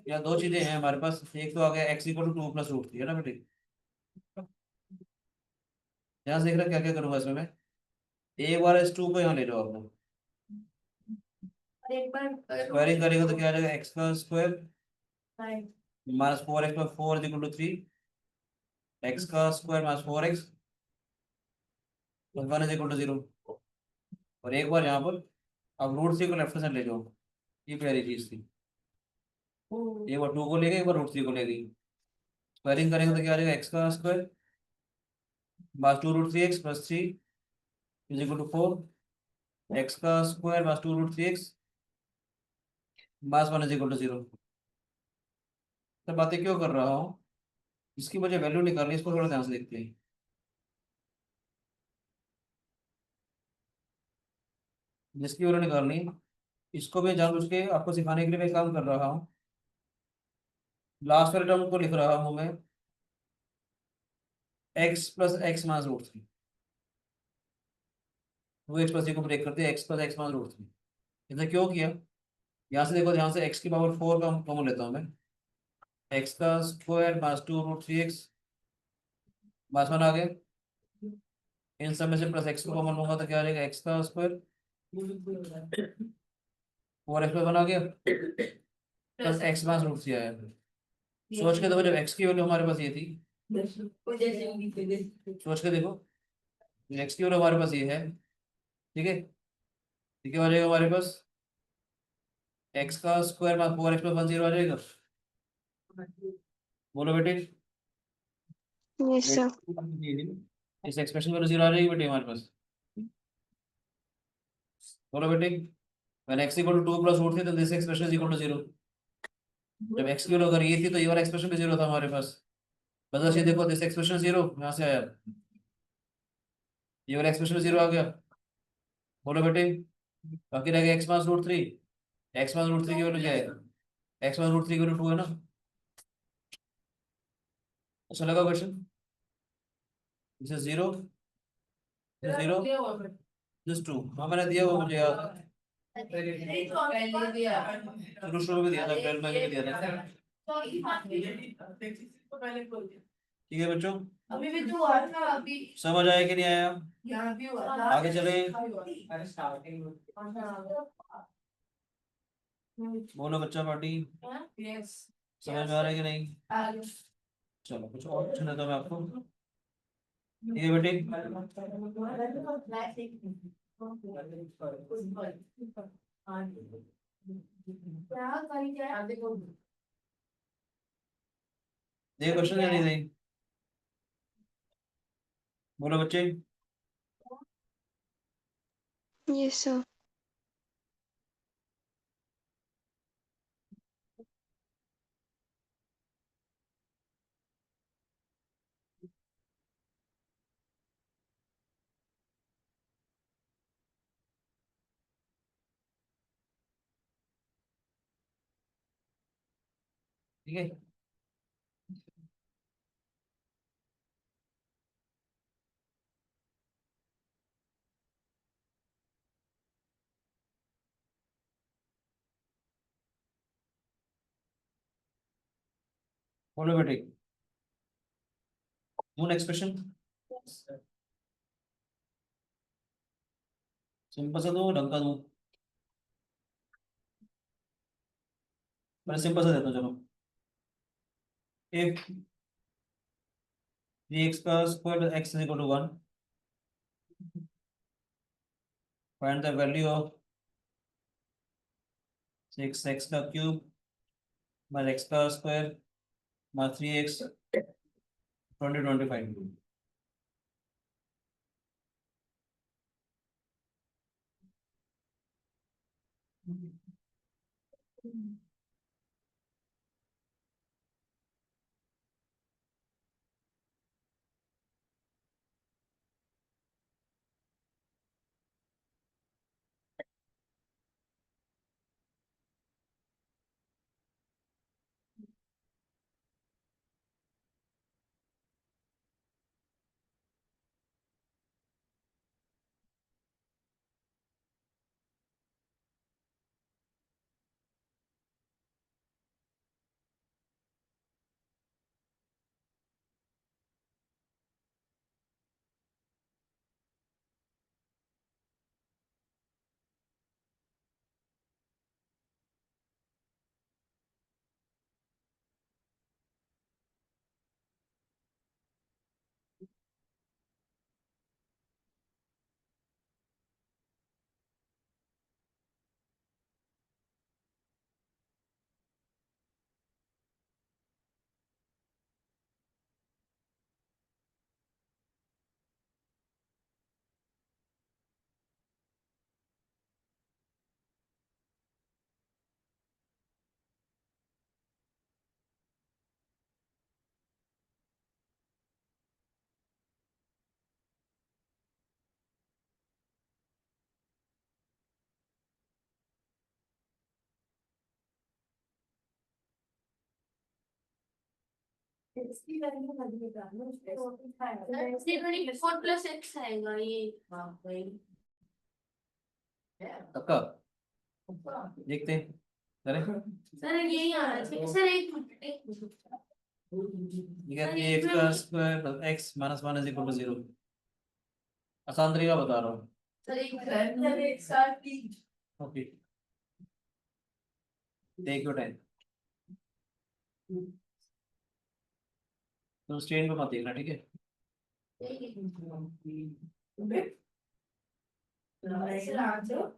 Speaker 1: या दो चीजें हैं हमारे पास, एक तो आ गया x equal to 2 plus root 3 है ना बेटे। यहाँ से देख रहा क्या क्या करूंगा इसमें मैं, एक बार इस 2 को यहाँ ले जाओ आप लोग,
Speaker 2: एक बार
Speaker 1: स्क्वायरिंग करेगा तो क्या आ जाएगा x का square minus 4x plus 4 equal to 3 x का square minus 4x plus 1 is equal to 0। और एक बार यहाँ पर अब रूट 3 को लेफ्ट साइड ले जाओ, ये प्यारी चीज थी। एक बार 2 को ले गए, एक बार रूट 3 को ले गई, स्क्वायरिंग करेंगे तो क्या आ जाएगा x का square minus 2 root 3x plus 3 is equal to 4 x का square minus 2 root 3x minus 1 is equal to 0। तो बातें क्यों कर रहा हूँ, इसकी मुझे वैल्यू निकालनी है, इसको थोड़ा ध्यान से देखते हैं। जिसकी वैल्यू निकालनी है, इसको भी जानबूझ के आपको सिखाने के लिए मैं काम कर रहा हूँ। लास्ट वाले टर्म को लिख रहा हूँ मैं x plus x minus root 3, वो x प्लस को ब्रेक करते हैं x plus x minus root 3। ऐसा क्यों किया, यहाँ से देखो, यहाँ से x की पावर 4 का कॉमन लेता हूँ मैं, x का square minus 2 root 3x minus 1 आ गया, इन सब में से प्लस x को कॉमन लूंगा तो क्या आ जाएगा x का स्क्वायर 4x प्लस 1 आ गया प्लस x माइनस रूट 3 आया। सोच के देखो, जब x की वैल्यू हमारे पास ये थी, सोच के देखो एक्स की वैल्यू हमारे पास ये है, ठीक है। ठीक है, आ जाएगा हमारे पास एक्स का स्क्वायर में 4x + 1 0 आ जाएगा। बोलो बेटे।
Speaker 4: Yes, sir.
Speaker 1: इस एक्सप्रेशन में 0 आ जाएगी बेटे हमारे पास। बोलो बेटे। when x equal to 2 + √3 then this expression is equal to 0। जब x की वैल्यू अगर ये थी तो ये वाला एक्सप्रेशन भी 0 था हमारे पास। बस ये देखो, दिस एक्सप्रेशन 0 यहाँ से आया, ये वाला एक्सप्रेशन 0 आ गया। बोलो बेटे। बाकी रह गया x - √3। x - √3 की वैल्यू क्या है? x - √3 की वैल्यू 2 है ना। अच्छा लगा question? This is 0, this 0, this 2। हाँ मैंने दिया वो मुझे याद, शुरू में दिया था, अप्रैल में भी दिया था। ठीक है बच्चों,
Speaker 2: अभी भी तो हुआ था अभी।
Speaker 1: समझ आया कि नहीं आया?
Speaker 2: यहाँ भी हुआ था।
Speaker 1: आगे चले। बोलो बच्चा पार्टी,
Speaker 2: यस।
Speaker 1: समझ में आ रहा है कि नहीं? चलो कुछ और पूछना था मैं आपको। ठीक है बेटे।
Speaker 2: क्या करी क्या?
Speaker 1: ये क्वेश्चन या नहीं नहीं? बोलो बच्चे।
Speaker 4: Yes, sir.
Speaker 1: ठीक है। बोलो बेटे। मून एक्सप्रेशन सिंपल सा दो, ढंग का दो। मैं सिंपल सा देता हूँ चलो। एक 3x का square x is equal to 1। Find the value of 6x का क्यूब माइनस x का स्क्वायर माइनस 3x 2025।
Speaker 2: इसकी वैल्यू लगेगा ना 4 + x आएगा ये।
Speaker 1: पक्का देखते हैं। अरे
Speaker 2: सर यही आना चाहिए सर। एक मिनट।
Speaker 1: ठीक है, 3x का square plus x minus 1 is equal to 0। आसान तरीका बता रहा हूँ।
Speaker 2: सर एक साथ की।
Speaker 1: Okay, take your time. तो स्ट्रेन पे मत देखना, ठीक है।
Speaker 2: ऐसे आ जाओ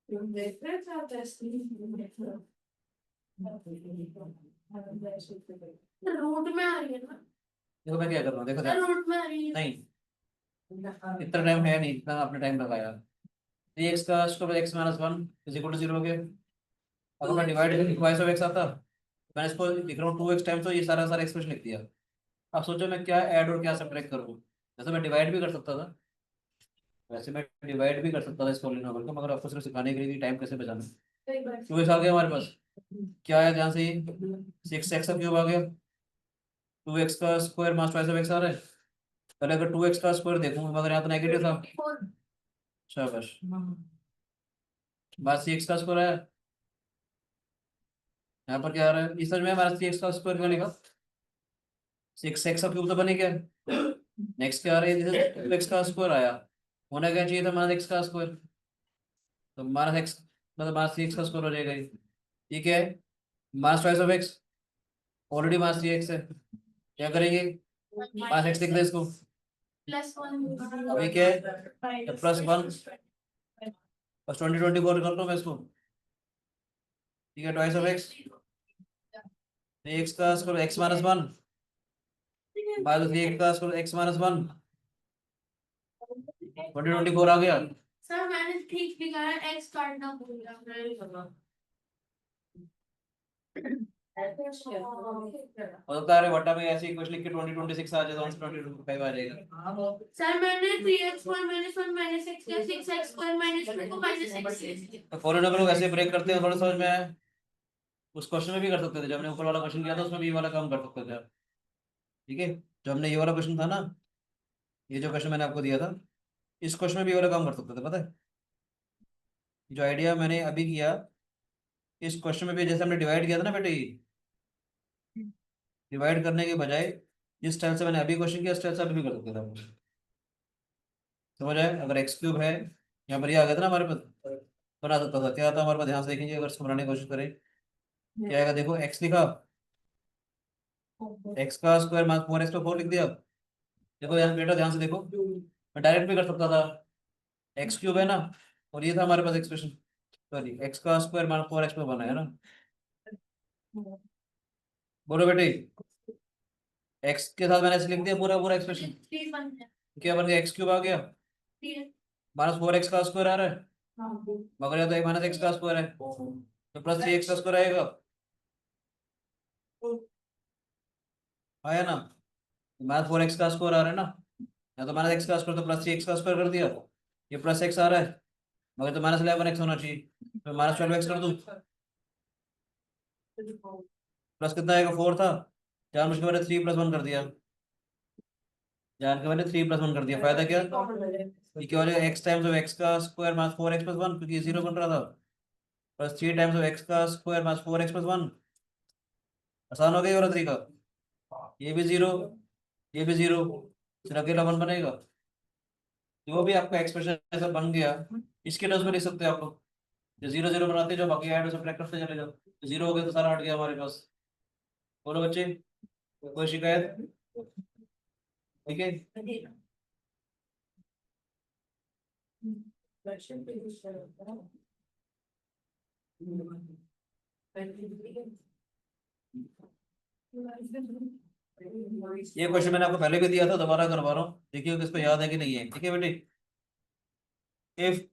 Speaker 2: तुम देख रहे थे आप ऐसे रूट में आ रही है ना
Speaker 1: देखो मैं क्या कर रहा हूँ, देखो
Speaker 2: रूट में आ रही है
Speaker 1: नहीं इतना टाइम है नहीं, इतना आपने टाइम लगाया। 3x का square x minus 1 is equal to 0 हो गया। अगर मैं डिवाइड ट्वाइस ऑफ x आता, मैंने इसको लिख रहा हूँ 2x टाइम, तो ये सारा सारा एक्सप्रेशन लिख दिया। अब सोचो मैं क्या ऐड और क्या सब्ट्रैक्ट करूँ। जैसे मैं डिवाइड भी कर सकता था, वैसे मैं डिवाइड भी कर सकता था इस पॉलिनॉमियल को, मगर आपको सिर्फ सिखाने के लिए टाइम कैसे बचाना। 2x आ गया हमारे पास, क्या आया ध्यान से, 6x का क्यूब आ गया। 2x का square minus twice of x आ रहा है। पहले अगर 2x का स्क्वायर देखूँ, मगर यहाँ तो नेगेटिव था। शाबाश, बस 6x का स्क्वायर आया। यहाँ पर क्या आ रहा है, इस समझ में हमारा 3x का स्क्वायर क्यों लिखा, 6x का क्यूब तो बने क्या। नेक्स्ट क्या आ रहा है, जैसे 2x का स्क्वायर आया, होना क्या चाहिए था माइनस x का स्क्वायर, तो माइनस x मतलब माइनस 3x का स्क्वायर हो जाएगा ये। ठीक है, minus twice of x, already minus 3x है, क्या करेंगे, माइनस x लिख दे इसको।
Speaker 2: +1
Speaker 1: अभी क्या है, +1 बस 20 कर लो मैं इसको। ठीक है, ट्वाइस ऑफ x, x का square x minus 1 minus 3x का स्क्वायर x माइनस 1, 20 आ गया।
Speaker 2: सर मैंने ठीक लिखा है x काटना भूल गया
Speaker 1: और बता रहे वटा में ऐसे इक्वेशन लिख के 2026 आ जाए तो आंसर 2025 आ जाएगा।
Speaker 2: सर मैंने 3x² - 1 - x या 6x² - 2 को -x
Speaker 1: तो पॉलिनॉमियल को कैसे ब्रेक करते हैं थोड़ा समझ में आया। उस क्वेश्चन में भी कर सकते थे, जब हमने ऊपर वाला क्वेश्चन किया था उसमें भी ये वाला काम कर सकते थे आप। ठीक है, जो हमने ये वाला क्वेश्चन था ना, ये जो क्वेश्चन मैंने आपको दिया था, इस क्वेश्चन में भी ये वाला काम कर सकते थे, पता है। जो आइडिया मैंने अभी किया, इस क्वेश्चन में भी जैसे हमने डिवाइड किया था ना बेटे, डिवाइड करने के बजाय जिस स्टाइल से मैंने अभी क्वेश्चन किया, इस स्टाइल से अभी भी कर सकते थे आप। समझ आए, अगर एक्स क्यूब है यहाँ पर, ये आ गया था ना हमारे पास, बना सकता था। क्या था हमारे पास, ध्यान से देखेंगे अगर इसको बनाने की कोशिश करें, क्या आएगा, देखो एक्स लिखा, एक्स का स्क्वायर माइनस 4x पर 4 लिख दिया। देखो यहाँ बेटा ध्यान से देखो, मैं डायरेक्ट भी कर सकता था, एक्स क्यूब है ना, और ये था हमारे पास एक्सप्रेशन, सॉरी एक्स का स्क्वायर माइनस 4x पर बना है ना। बोलो बेटे, एक्स के साथ मैंने ऐसे लिख दिया पूरा पूरा एक्सप्रेशन, क्या बन गया, एक्स क्यूब आ गया, माइनस 4x का स्क्वायर आ रहा है, मगर ये तो माइनस एक्स का स्क्वायर है, तो प्लस 3x का स्क्वायर आएगा, आया ना। माइनस 4x का स्क्वायर आ रहा है ना, या तो माइनस एक्स का स्क्वायर तो प्लस 3x का स्क्वायर कर दिया, ये प्लस x आ रहा है, मगर तो माइनस 11x होना चाहिए, तो माइनस 12x कर दूं, प्लस कितना आएगा, 4 था, जान मुझके मैंने 3 + 1 कर दिया, जान के मैंने 3 + 1 कर दिया, फायदा क्या, ये क्या हो जाएगा, x टाइम्स ऑफ x का स्क्वायर माइनस 4x + 1, क्योंकि ये 0 बन रहा था, प्लस 3 टाइम्स ऑफ x का स्क्वायर माइनस 4x + 1। आसान हो गया ये वाला तरीका, ये भी 0, ये भी 0, फिर अकेला 1 बनेगा। जो भी आपका एक्सप्रेशन ऐसा बन गया, इसके टर्म्स में लिख सकते हैं आप लोग, जो 0 0 बनाते जो बाकी ऐड और सब्ट्रैक्ट करते चले जाओ, 0 हो गया तो सारा हट गया हमारे पास। बोलो बच्चे, कोई शिकायत, ठीक है। ये क्वेश्चन मैंने आपको पहले भी दिया था, दोबारा करवा रहा हूँ, देखिए किसको याद है कि नहीं है। ठीक है बेटे, इफ,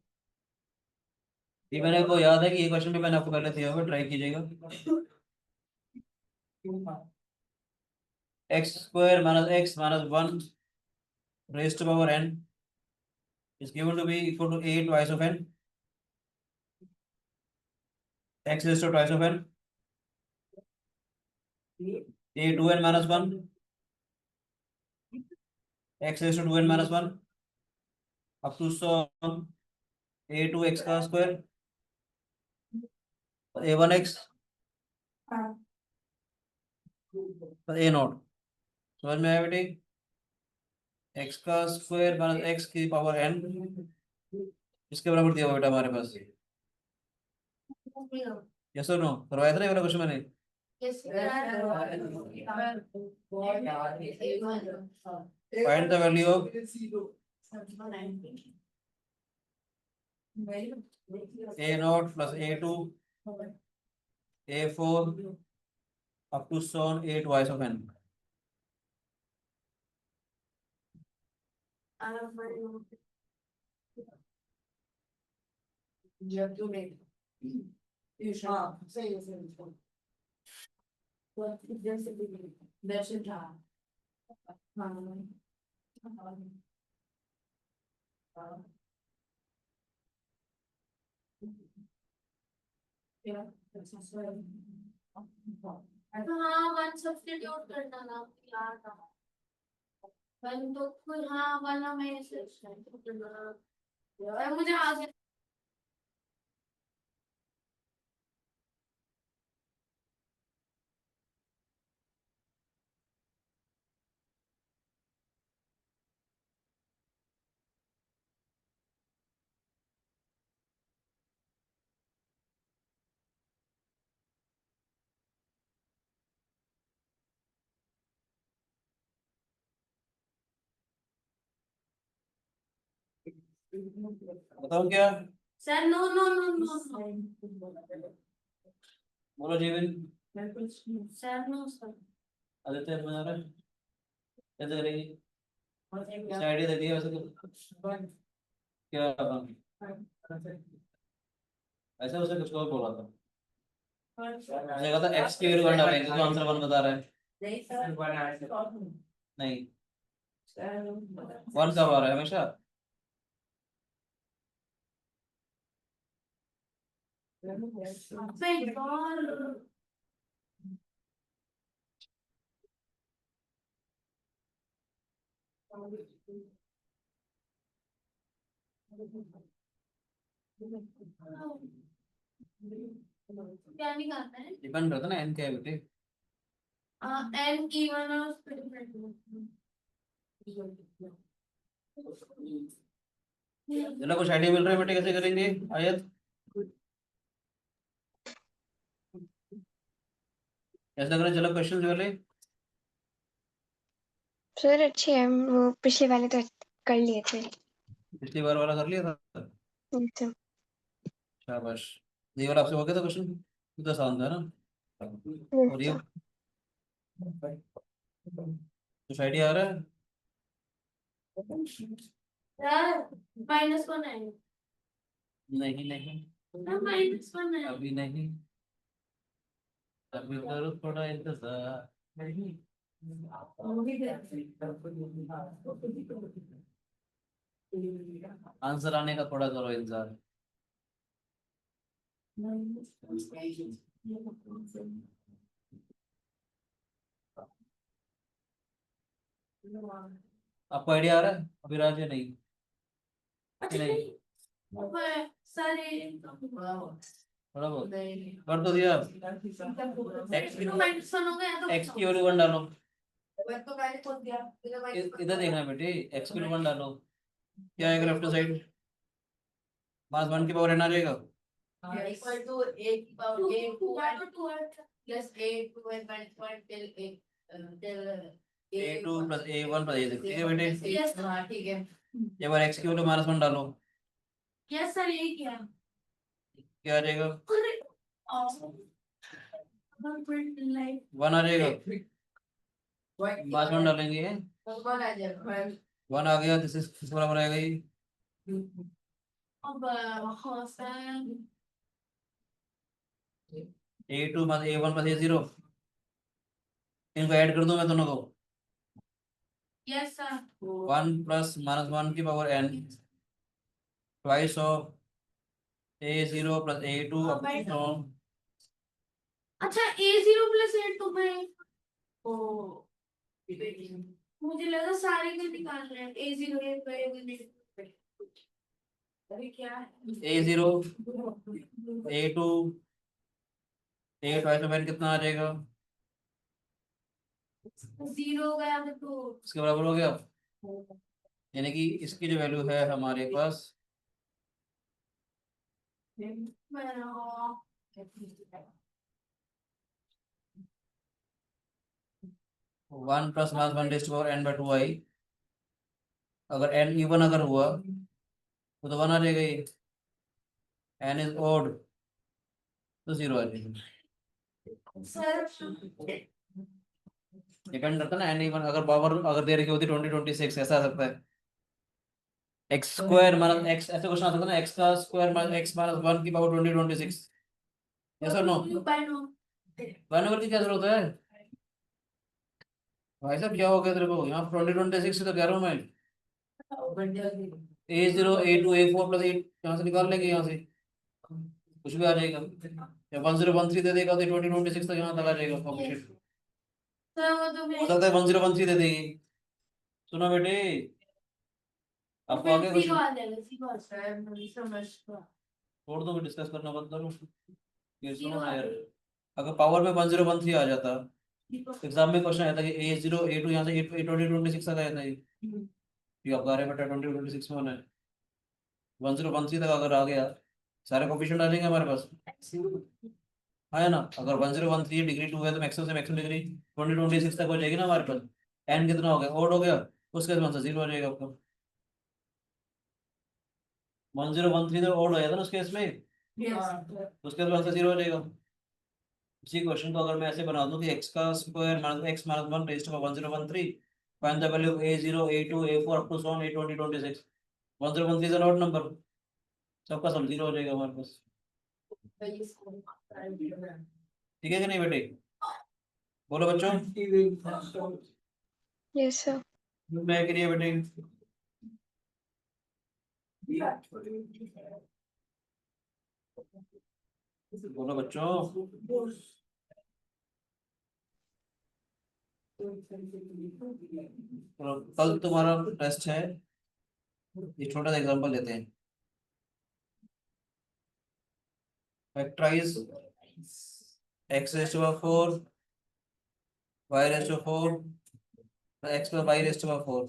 Speaker 1: ये मैंने को याद है कि ये क्वेश्चन भी मैंने आपको पहले दिया हुआ, ट्राई कीजिएगा। x² - x - 1 raised to power n is given to be equal to a twice of n, x raised to twice of n, a 2n - 1, x raised to 2n - 1 up to sum a 2x का square a 1x a not. समझ में आया बेटे, x का square minus x की power n, इसके बराबर दिया हुआ बेटा हमारे पास। यस और नो, करवाया था ना ये वाला क्वेश्चन मैंने। Find the value of A not plus A2 A4 up to so on 8 y of n.
Speaker 3: You have to make. You should say the same thing. What is this? That's your job. Yeah, that's right.
Speaker 2: हाँ one substitute करना ना यार था one तो फिर हाँ one हमें substitute करना मुझे आगे
Speaker 1: बताओ क्या?
Speaker 2: Sir no no no no
Speaker 1: बोलो Jeevan.
Speaker 2: Sir no sir
Speaker 1: Aditya बना रहा है, कैसे करेगी? आइडिया दे दिया वैसे तो क्या ऐसा उसे कुछ और बोला था, उसने कहा था एक्स की वैल्यू डालेंगे तो आंसर 1 बता रहा है। नहीं, 1 कब आ रहा है हमेशा?
Speaker 2: क्या निकालना है
Speaker 1: डिपेंड करता है ना एन क्या है बेटे।
Speaker 2: एन इवन और
Speaker 1: चलो कुछ आइडिया मिल रहा है बेटे कैसे करेंगे आयत? कैसे लग रहा है? चलो क्वेश्चन वाले
Speaker 4: सर अच्छे हैं, वो पिछले वाले तो कर लिए थे।
Speaker 1: पिछली बार वाला कर लिया था।
Speaker 4: ये सब
Speaker 1: शाबाश। ये वाला आपसे हो गया था क्वेश्चन, तो आसान था ना।
Speaker 4: ये
Speaker 1: और ये
Speaker 4: सब
Speaker 1: कुछ आइडिया आ रहा है?
Speaker 2: -1 है
Speaker 1: नहीं नहीं,
Speaker 2: -1 है
Speaker 1: अभी नहीं, अभी करो थोड़ा इंतजार। नहीं, आंसर आने का थोड़ा करो इंतजार। आपको आइडिया आ रहा है अभी राज या नहीं?
Speaker 2: अच्छा
Speaker 1: नहीं,
Speaker 2: नहीं सारे
Speaker 1: थोड़ा बहुत कर तो दिया। एक्स की
Speaker 2: -1 हो गया तो
Speaker 1: एक्स की वैल्यू 1 डालो,
Speaker 3: तो मैंने खोल दिया
Speaker 1: इधर देखना बेटे, एक्स की वैल्यू 1 डालो, क्या आएगा लेफ्ट साइड? मास 1 की पावर n आ जाएगा।
Speaker 3: इक्वल टू a की power a plus a to n minus 1 till
Speaker 1: a2 plus a1 plus a6, ठीक है बेटे।
Speaker 2: यस
Speaker 3: हाँ ठीक है।
Speaker 1: एक बार एक्स की वैल्यू -1 डालो,
Speaker 2: यस सर यही किया
Speaker 1: क्या आ जाएगा?
Speaker 2: अरे लाइफ
Speaker 1: 1 आ जाएगा। मास 1 डालेंगे,
Speaker 3: कौन आ जाएगा
Speaker 1: 1 आ गया, दिस इज किस बराबर आएगा ये?
Speaker 2: अब हाँ sir
Speaker 1: a2 plus a1 plus a0, इनको ऐड कर दूं मैं दोनों को।
Speaker 2: यस सर
Speaker 1: 1 प्लस -1 की power n twice of a0 plus a2 upon
Speaker 2: अच्छा A0 प्लस A तो मैं ओ मुझे लगा सारे के निकालने हैं A0 अरे क्या है
Speaker 1: a0 a2 a twice of n कितना आ जाएगा?
Speaker 2: 0 हो गया तो
Speaker 1: इसके बराबर हो गया, यानी कि इसकी जो वैल्यू है हमारे पास
Speaker 2: मैं
Speaker 1: 1 plus -1 raise to power n by 2i। अगर n इवन अगर हुआ तो 1 आ जाएगा ये। n is odd तो 0 आ जाएगा।
Speaker 2: सर
Speaker 1: डिपेंड करता है ना, n इवन अगर पावर अगर दे रखी होती 2026 ऐसा आ सकता है। एक्स स्क्वायर माइनस एक्स, ऐसे क्वेश्चन आ सकता है ना, एक्स का स्क्वायर माइनस एक्स माइनस 1 की पावर 2026। यस और नो? बाइनोमियल की क्या जरूरत है भाई साहब, क्या हो गया तेरे को यहाँ 2026 तो कह रहा हूँ मैं। A0 A2 A4 प्लस 8 यहाँ से निकाल लेंगे, यहाँ से कुछ भी आ जाएगा। या 1013 दे देगा तो 2026 तक यहाँ तक आ जाएगा कॉम्पिटिशन।
Speaker 2: सर वो तो
Speaker 1: हो सकता है 1013 दे देगी। सुनो बेटे, आपको आगे कुछ छोड़ दो, डिस्कस करना बंद करो। ये सुनो ना यार, अगर पावर में 1013 आ जाता, एग्जाम में क्वेश्चन आया था कि A0 A2 यहाँ से 2026 तक आया था ये आपका अरे बेटा 2026 में होना है। 1013 तक अगर आ गया, सारे कोफिशिएंट आ जाएंगे हमारे पास, है ना। अगर 1013 डिग्री 2 है तो मैक्सिमम से मैक्सिमम डिग्री 2026 तक हो जाएगी ना हमारे पास। एन कितना हो गया, ओड हो गया, उसके बाद 0 हो जाएगा आपका। 1013 तो ओड हो जाता ना उस केस में, उसके बाद 0 हो जाएगा। इसी क्वेश्चन को अगर मैं ऐसे बना दूं कि x का square minus x minus 1 raise to 1013, find the value of A0 A2 A4 up to so on A 2026। 1013 इज an odd नंबर, सबका सब 0 हो जाएगा हमारे पास। ठीक है कि नहीं बेटे? बोलो बच्चों।
Speaker 4: Yes, sir.
Speaker 1: मैं करिए बेटे। बोलो बच्चों। तो कल तुम्हारा टेस्ट है, ये छोटा सा एग्जांपल लेते हैं। Factorise x raise to 4 y raise to 4 x plus y raise to 4।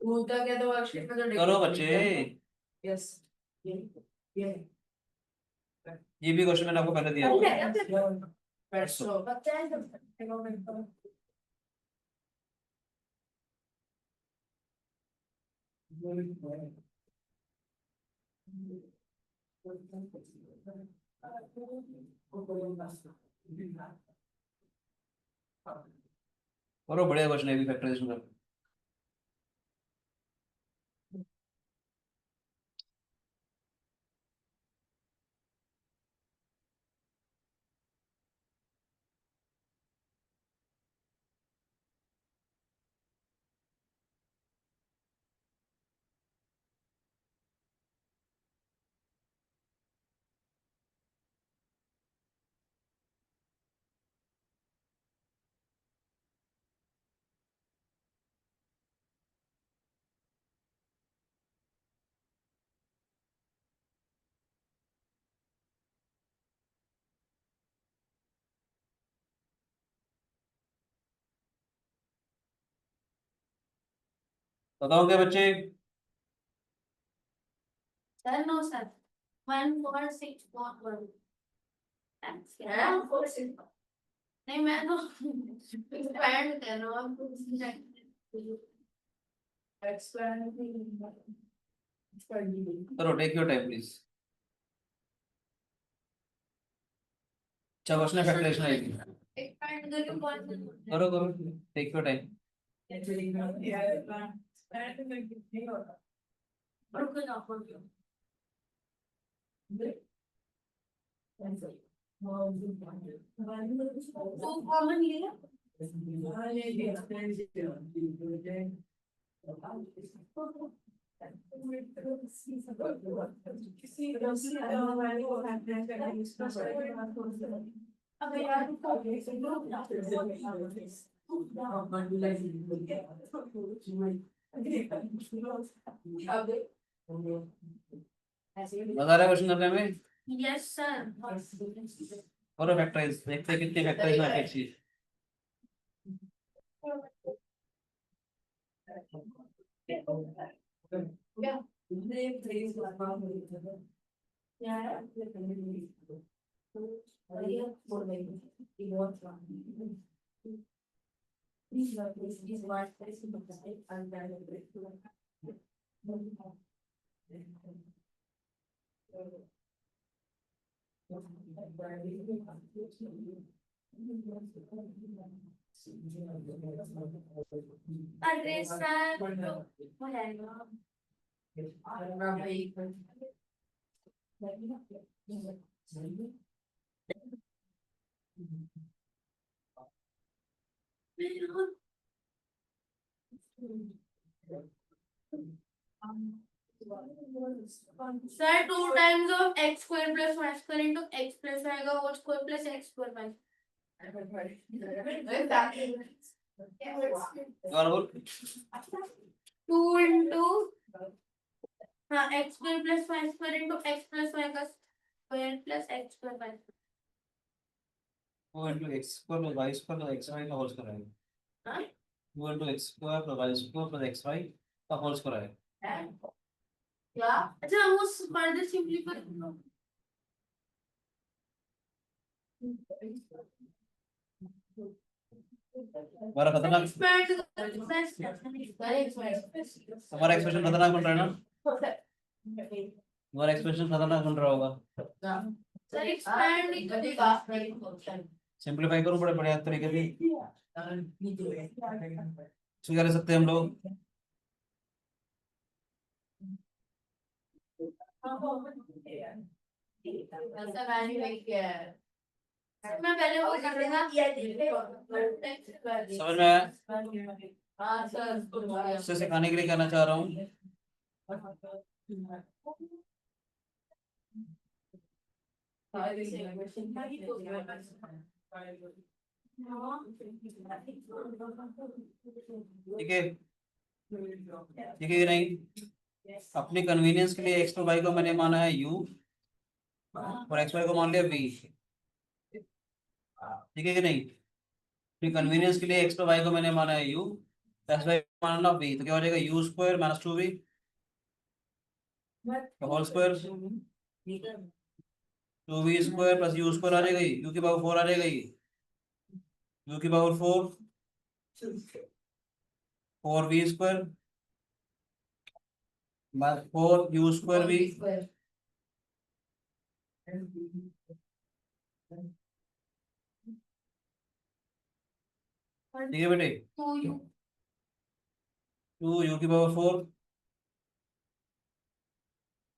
Speaker 1: करो बच्चे,
Speaker 3: यस
Speaker 1: ये भी क्वेश्चन मैंने आपको पहले दिया था। करो, बढ़िया क्वेश्चन है भी फैक्टराइजेशन का। बताओ क्या बच्चे?
Speaker 2: सर नो सर 1461 नहीं मैं तो एक्सपैंड कर रहा हूँ आपको
Speaker 1: करो, टेक योर टाइम प्लीज। अच्छा क्वेश्चन है फैक्टराइजेशन आएगी।
Speaker 2: एक्सपैंड करके कौन
Speaker 1: करो करो, टेक योर टाइम।
Speaker 2: रुको ना वो कॉमन लिया अब यार
Speaker 1: मजा आ रहा है क्वेश्चन करने में?
Speaker 2: यस सर
Speaker 1: करो फैक्टराइज, देखते हैं कितने फैक्टराइज में आती है चीज।
Speaker 2: अरे सर हो जाएगा sir 2 times of x square plus y square into x plus y का whole square plus x square y
Speaker 1: दोबारा बोल
Speaker 2: 2 into हाँ x square plus y square into x plus y का square plus x square y
Speaker 1: 2 into x square plus y square plus xy का whole square आएगा
Speaker 2: हाँ
Speaker 1: 2 into x square plus y square plus xy का whole square आएगा
Speaker 2: क्या अच्छा वो further simplify
Speaker 1: हमारा खतरनाक
Speaker 2: एक्सपेंड
Speaker 1: हमारा एक्सप्रेशन खतरनाक बन रहा है ना हमारा एक्सप्रेशन खतरनाक बन रहा होगा
Speaker 2: सर एक्सपेंड
Speaker 1: सिंपलीफाई करो बड़े बढ़िया तरीके से स्वीकार कर सकते हैं हम लोग
Speaker 2: मैं पहले वो कर रहा
Speaker 1: समझ में आया इससे सिखाने के लिए कहना चाह रहा हूँ ठीक है ठीक है कि नहीं अपनी कन्वीनियंस के लिए एक्स और वाई को मैंने माना है यू और एक्स वाई को मान लिया वी ठीक है कि नहीं अपनी कन्वीनियंस के लिए एक्स और वाई को मैंने माना है यू एक्स वाई को माना वी तो क्या हो जाएगा u square minus 2v whole square 2v square plus u square आ जाएगा यू की पावर 4 आ जाएगा यू की power 4v square 4u square भी ठीक है बेटे 2u की पावर 4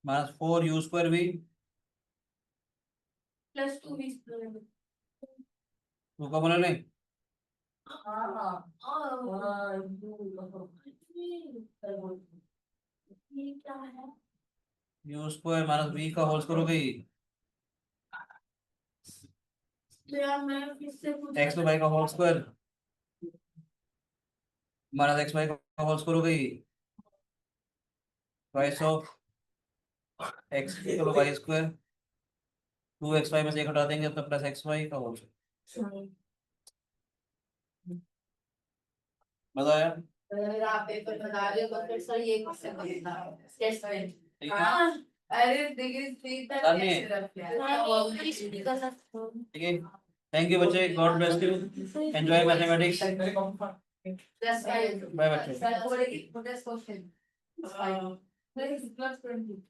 Speaker 1: माइनस 4u स्क्वायर भी
Speaker 2: प्लस 2v स्क्वायर
Speaker 1: टू का बोला नहीं
Speaker 2: ये क्या है
Speaker 1: u स्क्वायर माइनस v का होल स्क्वायर हो गई
Speaker 2: तो यार मैं फिर से पूछ
Speaker 1: x y का whole square minus x y का होल स्क्वायर हो गई ट्वाइस ऑफ x तो y स्क्वायर 2xy में से एक हटा देंगे तो प्लस xy का होल स्क्वायर मजा आया
Speaker 3: आप पेपर बता रहे हो तो सर ये क्वेश्चन बता स्टेटमेंट
Speaker 1: ठीक है
Speaker 3: अरे देखिए सीधा
Speaker 1: सर ने ठीक है थैंक यू बच्चे god bless you enjoy mathematics
Speaker 3: That's why.
Speaker 1: Bye बच्चे
Speaker 3: That's what it is. That's question. That's fine. This is plus 20.